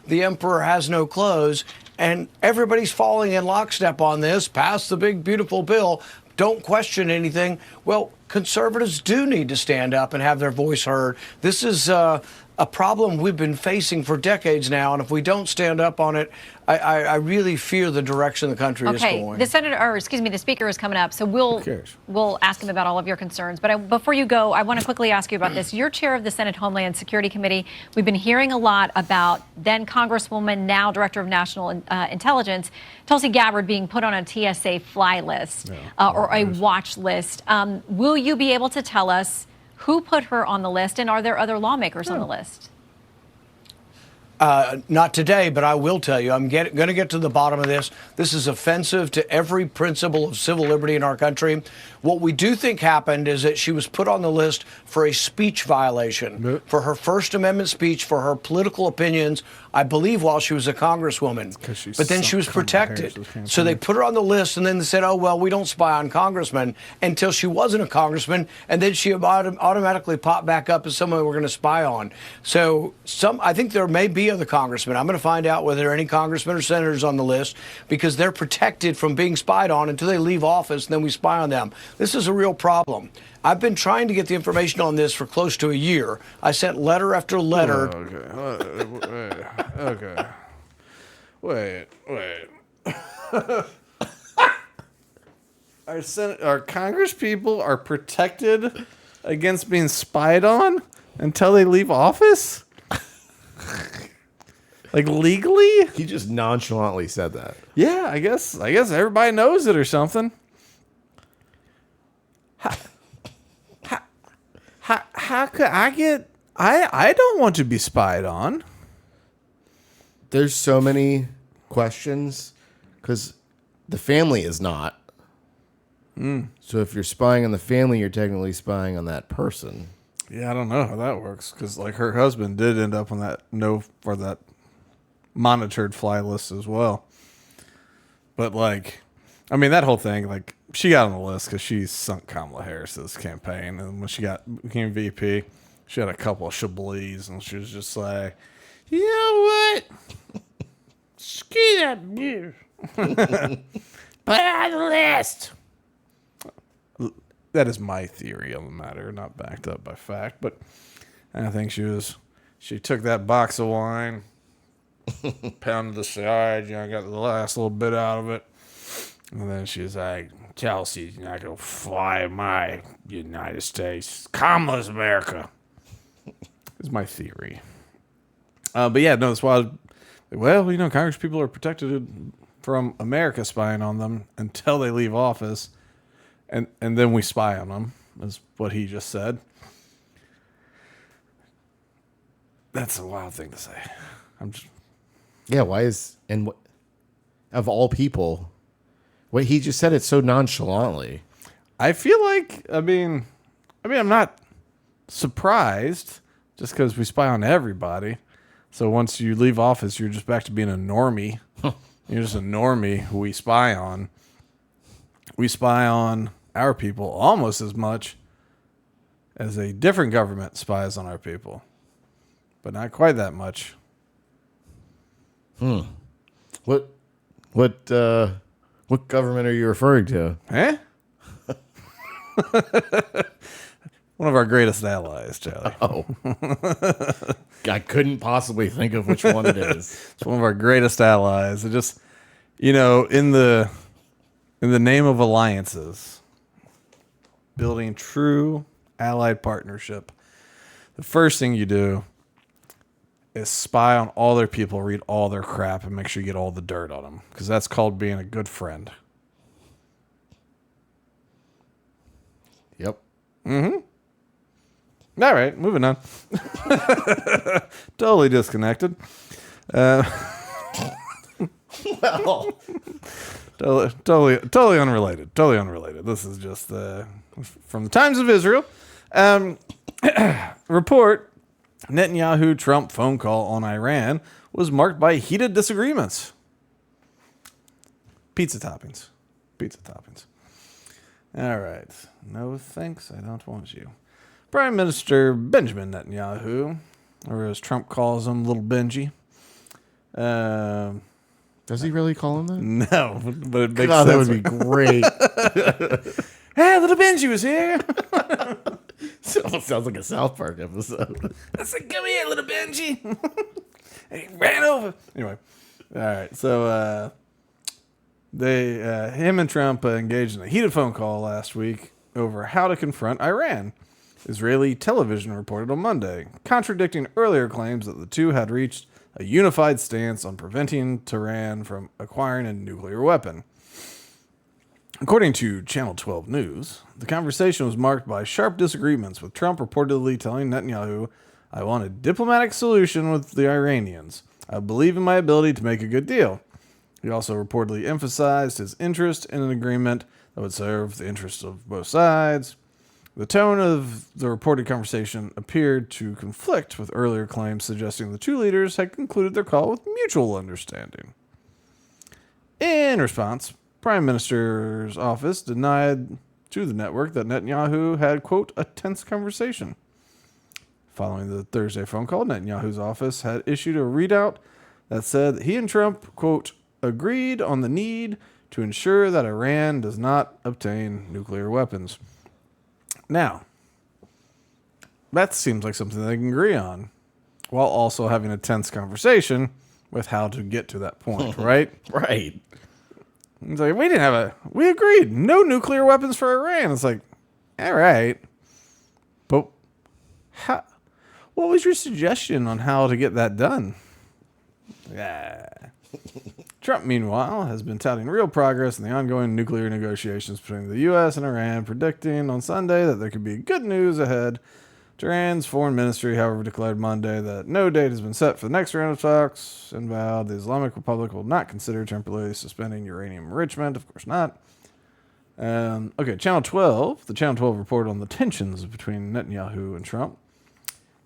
The emperor has no clothes, and everybody's falling in lockstep on this. Pass the big, beautiful bill. Don't question anything. Well, conservatives do need to stand up and have their voice heard. This is a problem we've been facing for decades now, and if we don't stand up on it, I really fear the direction the country is going. The speaker is coming up, so we'll ask him about all of your concerns. But before you go, I want to quickly ask you about this. You're chair of the Senate Homeland Security Committee. We've been hearing a lot about then Congresswoman, now Director of National Intelligence, Tulsi Gabbard, being put on a TSA fly list or a watch list. Will you be able to tell us who put her on the list, and are there other lawmakers on the list? Not today, but I will tell you, I'm going to get to the bottom of this. This is offensive to every principle of civil liberty in our country. What we do think happened is that she was put on the list for a speech violation, for her First Amendment speech, for her political opinions, I believe while she was a congresswoman. But then she was protected. So they put her on the list, and then they said, oh, well, we don't spy on congressmen, until she wasn't a congressman, and then she automatically popped back up as someone we're going to spy on. So I think there may be other congressmen. I'm going to find out whether there are any congressmen or senators on the list, because they're protected from being spied on until they leave office, and then we spy on them. This is a real problem. I've been trying to get the information on this for close to a year. I sent letter after letter. Okay. Wait. Our Congress people are protected against being spied on until they leave office? Like legally? He just nonchalantly said that. Yeah, I guess everybody knows it or something. How could I get... I don't want to be spied on. There's so many questions because the family is not. So if you're spying on the family, you're technically spying on that person. Yeah, I don't know how that works because like her husband did end up on that for that monitored fly list as well. But like, I mean, that whole thing, like she got on the list because she sunk Kamala Harris's campaign, and when she became VP, she had a couple of chablis, and she was just like, you know what? Screw that beer. Put on the list. That is my theory on the matter, not backed up by fact. But I think she took that box of wine, pounded the side, got the last little bit out of it. And then she was like, Chelsea's not going to fly my United States. Kamala's America. Is my theory. But yeah, no, that's why. Well, Congress people are protected from America spying on them until they leave office, and then we spy on them, is what he just said. That's a wild thing to say. Yeah, why is... And what, of all people, what he just said it so nonchalantly. I feel like, I mean, I'm not surprised just because we spy on everybody. So once you leave office, you're just back to being a normie. You're just a normie who we spy on. We spy on our people almost as much as a different government spies on our people, but not quite that much. What government are you referring to? Eh? One of our greatest allies, Charlie. Oh. I couldn't possibly think of which one it is. It's one of our greatest allies. It just, in the name of alliances, building true allied partnership, the first thing you do is spy on all their people, read all their crap, and make sure you get all the dirt on them, because that's called being a good friend. Yep. Mm-hmm. All right, moving on. Totally disconnected. Well, Totally unrelated. Totally unrelated. This is just from the Times of Israel. Report: Netanyahu-Trump phone call on Iran was marked by heated disagreements. Pizza toppings. All right. No thanks. I don't want you. Prime Minister Benjamin Netanyahu, or as Trump calls him, Little Benji. Does he really call him that? No, but it makes God, sense. that would be great. Hey, Little Benji was here. Sounds like a South Park episode. I said, come here, Little Benji. And he ran over. Anyway, all right. So him and Trump engaged in a heated phone call last week over how to confront Iran. Israeli television reported on Monday, contradicting earlier claims that the two had reached a unified stance on preventing Tehran from acquiring a nuclear weapon. According to Channel 12 News, the conversation was marked by sharp disagreements, with Trump reportedly telling Netanyahu, "I want a diplomatic solution with the Iranians. I believe in my ability to make a good deal." He also reportedly emphasized his interest in an agreement that would serve the interests of both sides. The tone of the reported conversation appeared to conflict with earlier claims suggesting the two leaders had concluded their call with mutual understanding. In response, Prime Minister's office denied to the network that Netanyahu had, quote, a tense conversation. Following the Thursday phone call, Netanyahu's office had issued a readout that said that he and Trump, quote, agreed on the need to ensure that Iran does not obtain nuclear weapons. Now, that seems like something they can agree on, while also having a tense conversation with how to get to that point, right? Right. It's like, we agreed, no nuclear weapons for Iran. It's like, all right, but what was your suggestion on how to get that done? Yeah. Trump, meanwhile, has been touting real progress in the ongoing nuclear negotiations between the U.S. and Iran, predicting on Sunday that there could be good news ahead. Tehran's foreign ministry, however, declared Monday that no date has been set for the next round of talks and vowed the Islamic Republic will not consider temporarily suspending uranium enrichment. Of course not. Okay, Channel 12. The Channel 12 report on the tensions between Netanyahu and Trump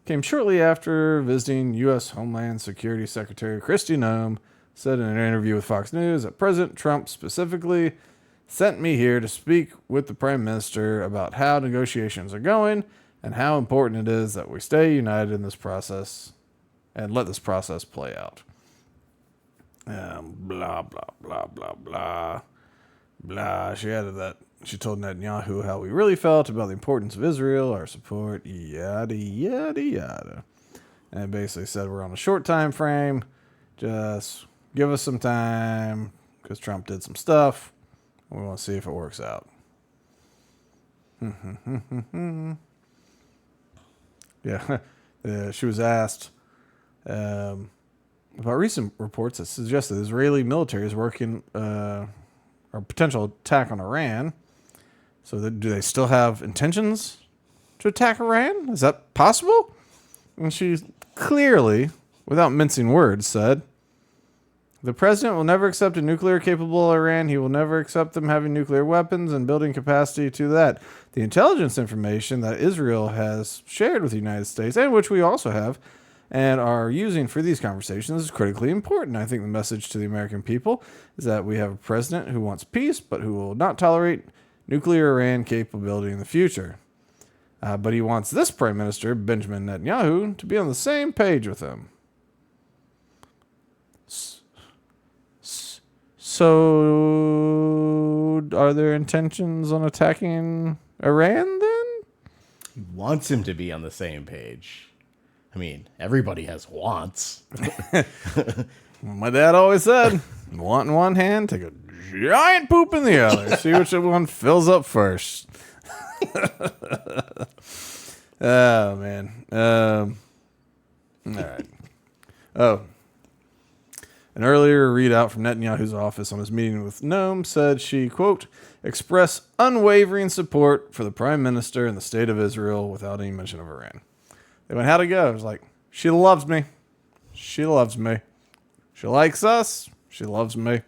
came shortly after visiting U.S. Homeland Security Secretary Kristi Noem said in an interview with Fox News that President Trump specifically sent me here to speak with the Prime Minister about how negotiations are going and how important it is that we stay united in this process and let this process play out. Blah, blah, blah, blah, blah. Blah. She added that she told Netanyahu how we really felt about the importance of Israel, our support, yada, yada, yada. And it basically said we're on a short time frame. Just give us some time because Trump did some stuff. We want to see if it works out. Yeah. She was asked about recent reports that suggest that Israeli military is working a potential attack on Iran. So do they still have intentions to attack Iran? Is that possible? And she clearly, without mincing words, said, the president will never accept a nuclear-capable Iran. He will never accept them having nuclear weapons and building capacity to that. The intelligence information that Israel has shared with the United States, and which we also have, and are using for these conversations is critically important. I think the message to the American people is that we have a president who wants peace, but who will not tolerate nuclear Iran capability in the future. But he wants this Prime Minister, Benjamin Netanyahu, to be on the same page with him. So, are there intentions on attacking Iran then? He wants him to be on the same page. I mean, everybody has wants. My dad always said, want in one hand, take a giant poop in the other. See which one fills up first. Oh, man. All right. Oh. An earlier readout from Netanyahu's office on his meeting with Noem said she, quote, expressed unwavering support for the Prime Minister and the State of Israel without any mention of Iran. They went, how'd it go? It was like, she loves me. She loves me. She likes us. She loves me.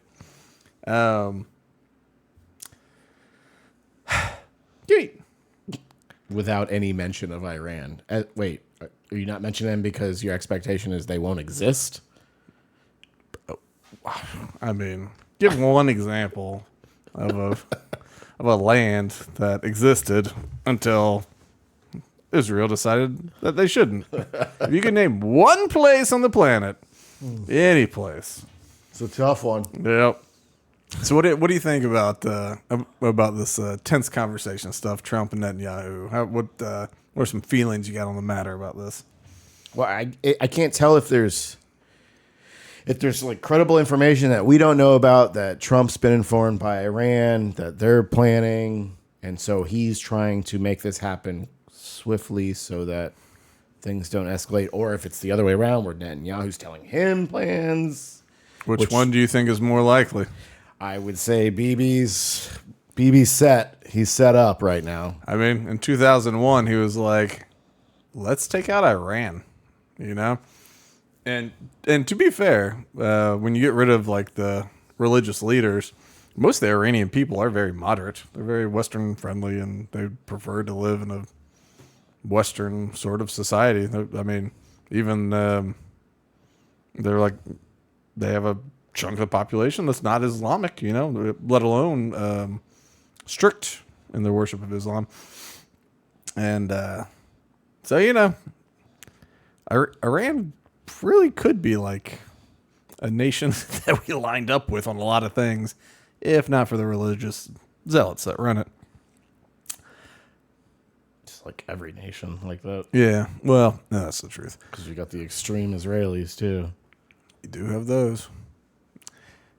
Without any mention of Iran. Wait, are you not mentioning them because your expectation is they won't exist? I mean, give one example of a land that existed until Israel decided that they shouldn't. If you can name one place on the planet, any place. It's a tough one. Yep. So what do you think about this tense conversation stuff, Trump and Netanyahu? What are some feelings you got on the matter about this? Well, I can't tell if there's like credible information that we don't know about, that Trump's been informed by Iran that they're planning, and so he's trying to make this happen swiftly so that things don't escalate, or if it's the other way around where Netanyahu's telling him plans. Which one do you think is more likely? I would say BB's set. He's set up right now. I mean, in 2001, he was like, "Let's take out Iran," you know. And to be fair, when you get rid of like the religious leaders, most of the Iranian people are very moderate. They're very Western friendly, and they prefer to live in a Western sort of society. I mean, even they have a chunk of the population that's not Islamic, you know, let alone strict in their worship of Islam. And so, you know, Iran really could be like a nation that we lined up with on a lot of things, if not for the religious zealots that run it. Just like every nation like that. Yeah, well, no, that's the truth. Because you got the extreme Israelis too. You do have those.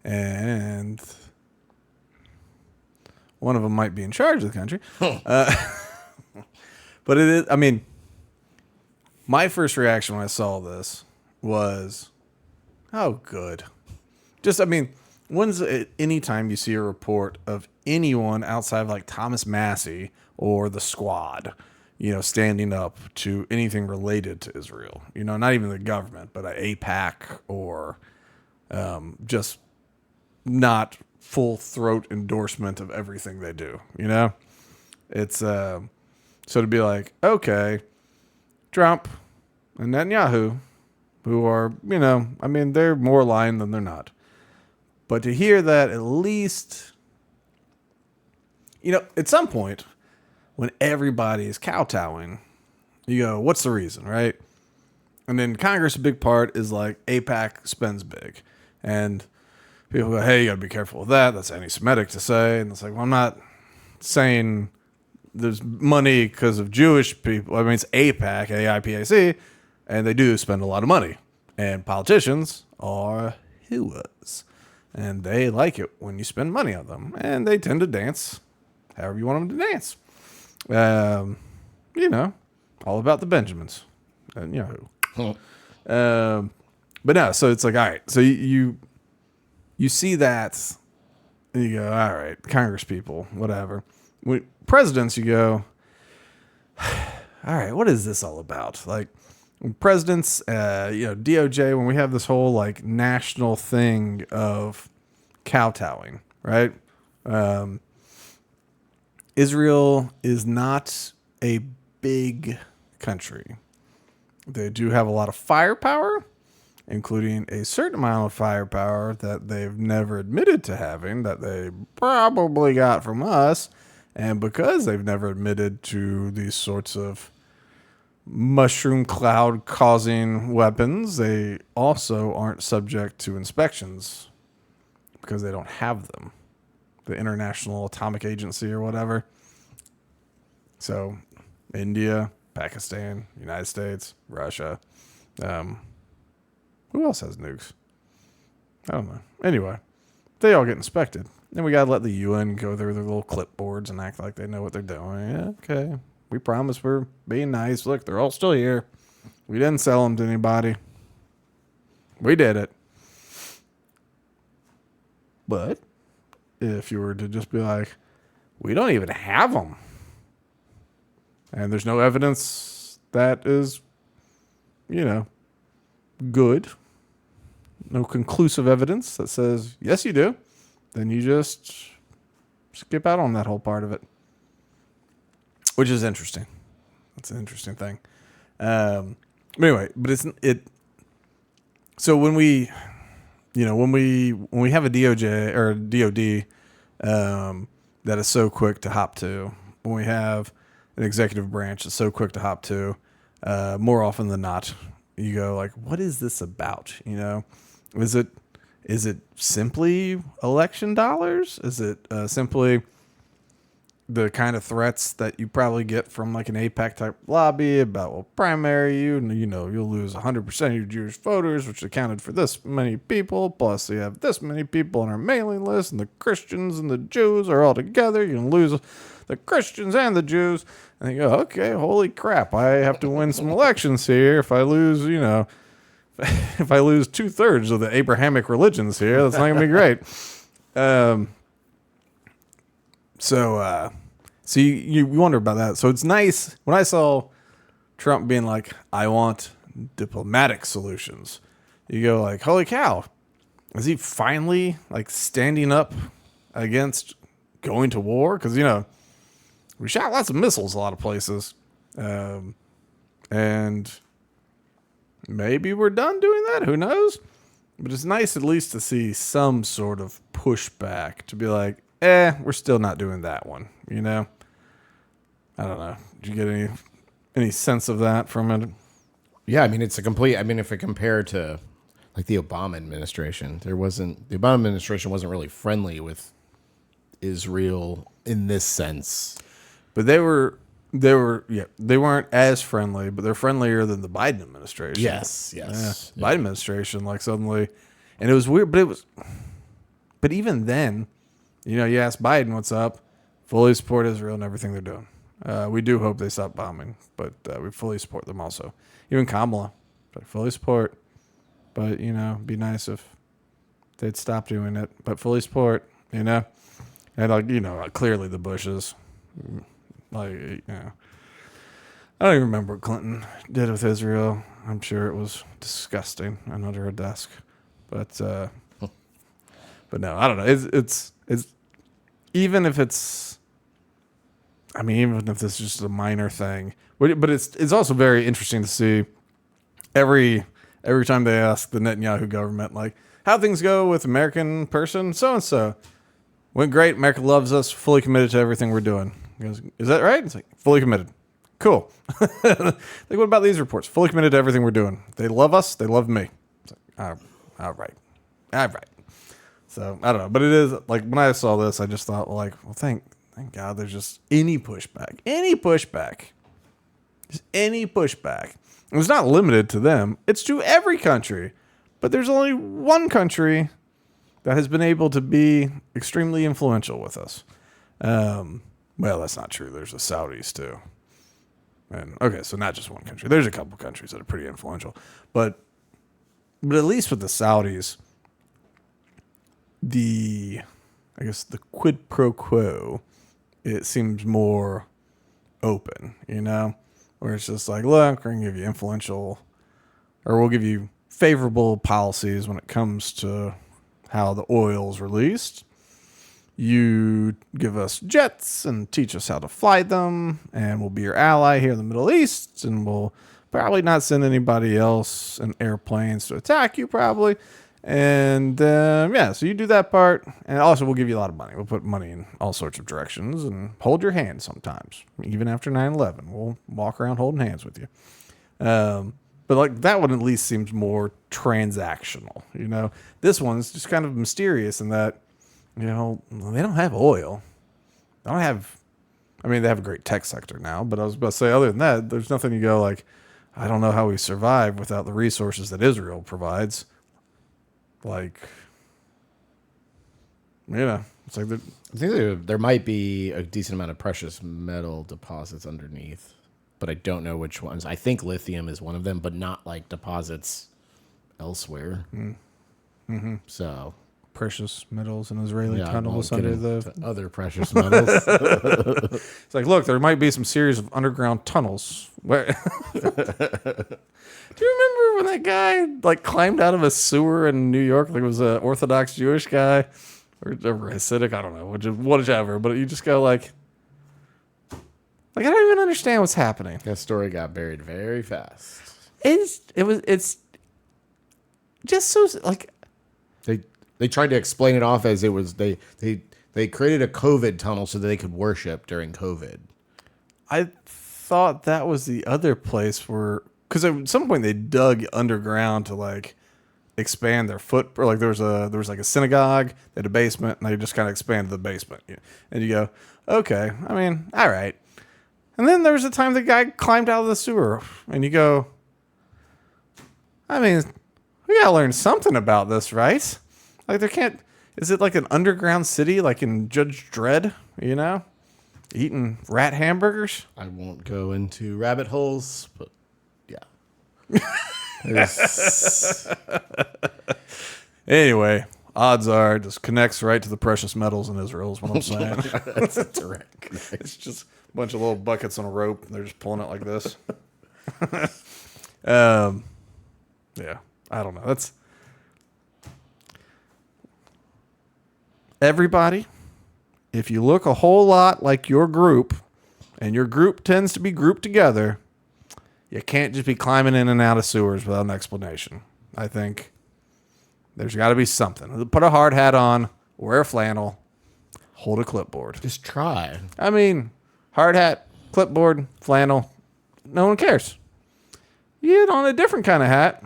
And one of them might be in charge of the country. But it is, I mean, my first reaction when I saw this was, oh, good. Just, I mean, any time you see a report of anyone outside of like Thomas Massey or the Squad, you know, standing up to anything related to Israel, you know, not even the government, but AIPAC or just not full throat endorsement of everything they do, you know? It's so to be like, okay, Trump and Netanyahu, who are, you know, I mean, they're more aligned than they're not. But to hear that, at least, you know, at some point when everybody is kowtowing, you go, what's the reason, right? And then Congress, a big part is like AIPAC spends big. And people go, hey, you got to be careful with that. That's anti-Semitic to say. And it's like, well, I'm not saying there's money because of Jewish people. I mean, it's AIPAC, AIPAC, and they do spend a lot of money. And politicians are hooas. And they like it when you spend money on them. And they tend to dance however you want them to dance. You know, all about the Benjamins. And you know who. But no, so it's like, all right. So you see that, and you go, all right, Congress people, whatever. When presidents, you go, all right, what is this all about? Like, when presidents, you know, DOJ, when we have this whole like national thing of kowtowing, right? Israel is not a big country. They do have a lot of firepower, including a certain amount of firepower that they've never admitted to having, that they probably got from us. And because they've never admitted to these sorts of mushroom cloud causing weapons, they also aren't subject to inspections because they don't have them. The International Atomic Agency or whatever. So India, Pakistan, United States, Russia. Who else has nukes? I don't know. Anyway, they all get inspected. Then we got to let the UN go through their little clipboards and act like they know what they're doing. Yeah, okay. We promise we're being nice. Look, they're all still here. We didn't sell them to anybody. We did it. But if you were to just be like, we don't even have them, and there's no evidence that is, you know, good, no conclusive evidence that says, yes, you do, then you just skip out on that whole part of it, which is interesting. That's an interesting thing. Anyway, but so when we when we have a DOJ or a DOD that is so quick to hop to, when we have an executive branch that's so quick to hop to, more often than not, you go like, what is this about? Is it simply election dollars? Is it simply the kind of threats that you probably get from like an AIPAC type lobby about, we'll primary you and you'll lose 100% of your Jewish voters, which accounted for this many people, plus you have this many people on our mailing list, and the Christians and the Jews are all together, you're going to lose the Christians and the Jews. And you go, okay, holy crap, I have to win some elections here. If I lose, if I lose 2/3 of the Abrahamic religions here, that's not going to be great. So you wonder about that. So it's nice when I saw Trump being like, I want diplomatic solutions. You go like, holy cow, is he finally like standing up against going to war? Because, we shot lots of missiles a lot of places. And maybe we're done doing that. Who knows? But it's nice at least to see some sort of pushback to be like, we're still not doing that one, I don't know. Did you get any sense of that from it? Yeah, I mean, it's a complete. I mean, if I compare to like the Obama administration, the Obama administration wasn't really friendly with Israel in this sense. But they weren't as friendly, but they're friendlier than the Biden administration. Yes. Yeah. Biden administration, like suddenly, and it was weird, but even then, you ask Biden what's up, fully support Israel and everything they're doing. We do hope they stop bombing, but we fully support them also. Even Kamala, but fully support. But, be nice if they'd stop doing it, but fully support, And, clearly the Bushes, I don't even remember what Clinton did with Israel. I'm sure it was disgusting and under her desk. But no, I don't know. It's even if it's, even if this is just a minor thing, but it's also very interesting to see every time they ask the Netanyahu government, like, how things go with American person so-and-so. Went great. America loves us. Fully committed to everything we're doing. He goes, is that right? It's like, fully committed. Cool. Like, what about these reports? Fully committed to everything we're doing. They love us. They love me. It's like, all right. So, I don't know. But it is, like, when I saw this, I just thought, well, thank God there's just any pushback. Just any pushback. And it's not limited to them. It's to every country. But there's only one country that has been able to be extremely influential with us. Well, that's not true. There's the Saudis, too. And okay, so not just one country. There's a couple countries that are pretty influential. But at least with the Saudis, the quid pro quo, it seems more open, where it's just like, look, we're going to give you influential, or we'll give you favorable policies when it comes to how the oil's released. You give us jets and teach us how to fly them, and we'll be your ally here in the Middle East, and we'll probably not send anybody else in airplanes to attack you, probably. And so you do that part, and also we'll give you a lot of money. We'll put money in all sorts of directions and hold your hand sometimes. Even after 9/11, we'll walk around holding hands with you. But like that one at least seems more transactional. This one's just kind of mysterious in that, they don't have oil. They don't have, they have a great tech sector now, but I was about to say, other than that, there's nothing you go like, I don't know how we survive without the resources that Israel provides. Like, it's like I think there might be a decent amount of precious metal deposits underneath, but I don't know which ones. I think lithium is one of them, but not like deposits elsewhere. Mm-hmm. So precious metals and Israeli tunnels under the other precious metals. It's like, look, there might be some series of underground tunnels. Where do you remember when that guy like climbed out of a sewer in New York? Like it was an Orthodox Jewish guy or Hasidic, I don't know, whatever. But you just go like I don't even understand what's happening. That story got buried very fast. It's just so like They tried to explain it off as it was they created a COVID tunnel so that they could worship during COVID. I thought that was the other place where, because at some point they dug underground to like expand their footprint. Like there was like a synagogue, they had a basement, and they just kind of expanded the basement. And you go, okay, I mean, all right. And then there was a time the guy climbed out of the sewer, and you go, I mean, we gotta learn something about this, right? Like there can't. Is it like an underground city, like in Judge Dredd? You know, eating rat hamburgers. I won't go into rabbit holes, but yeah. Anyway, odds are it just connects right to the precious metals in Israel is what I'm saying. That's a direct. It's just a bunch of little buckets on a rope. And they're just pulling it like this. Yeah, I don't know. That's everybody. If you look a whole lot like your group, and your group tends to be grouped together, you can't just be climbing in and out of sewers without an explanation. I think there's got to be something. Put a hard hat on, wear a flannel, hold a clipboard. Just try. I mean, hard hat, clipboard, flannel, no one cares. You get on a different kind of hat,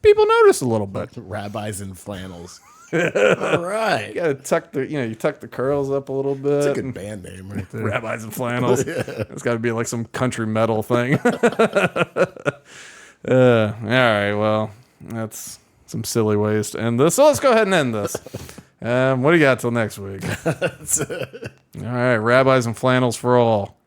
people notice a little bit. Rabbis in flannels. All right. You gotta tuck you tuck the curls up a little bit. That's a good band name right there. Rabbis and flannels. It's got to be like some country metal thing. All right, well, that's some silly ways to end this. So let's go ahead and end this. What do you got till next week? All right, rabbis and flannels for all.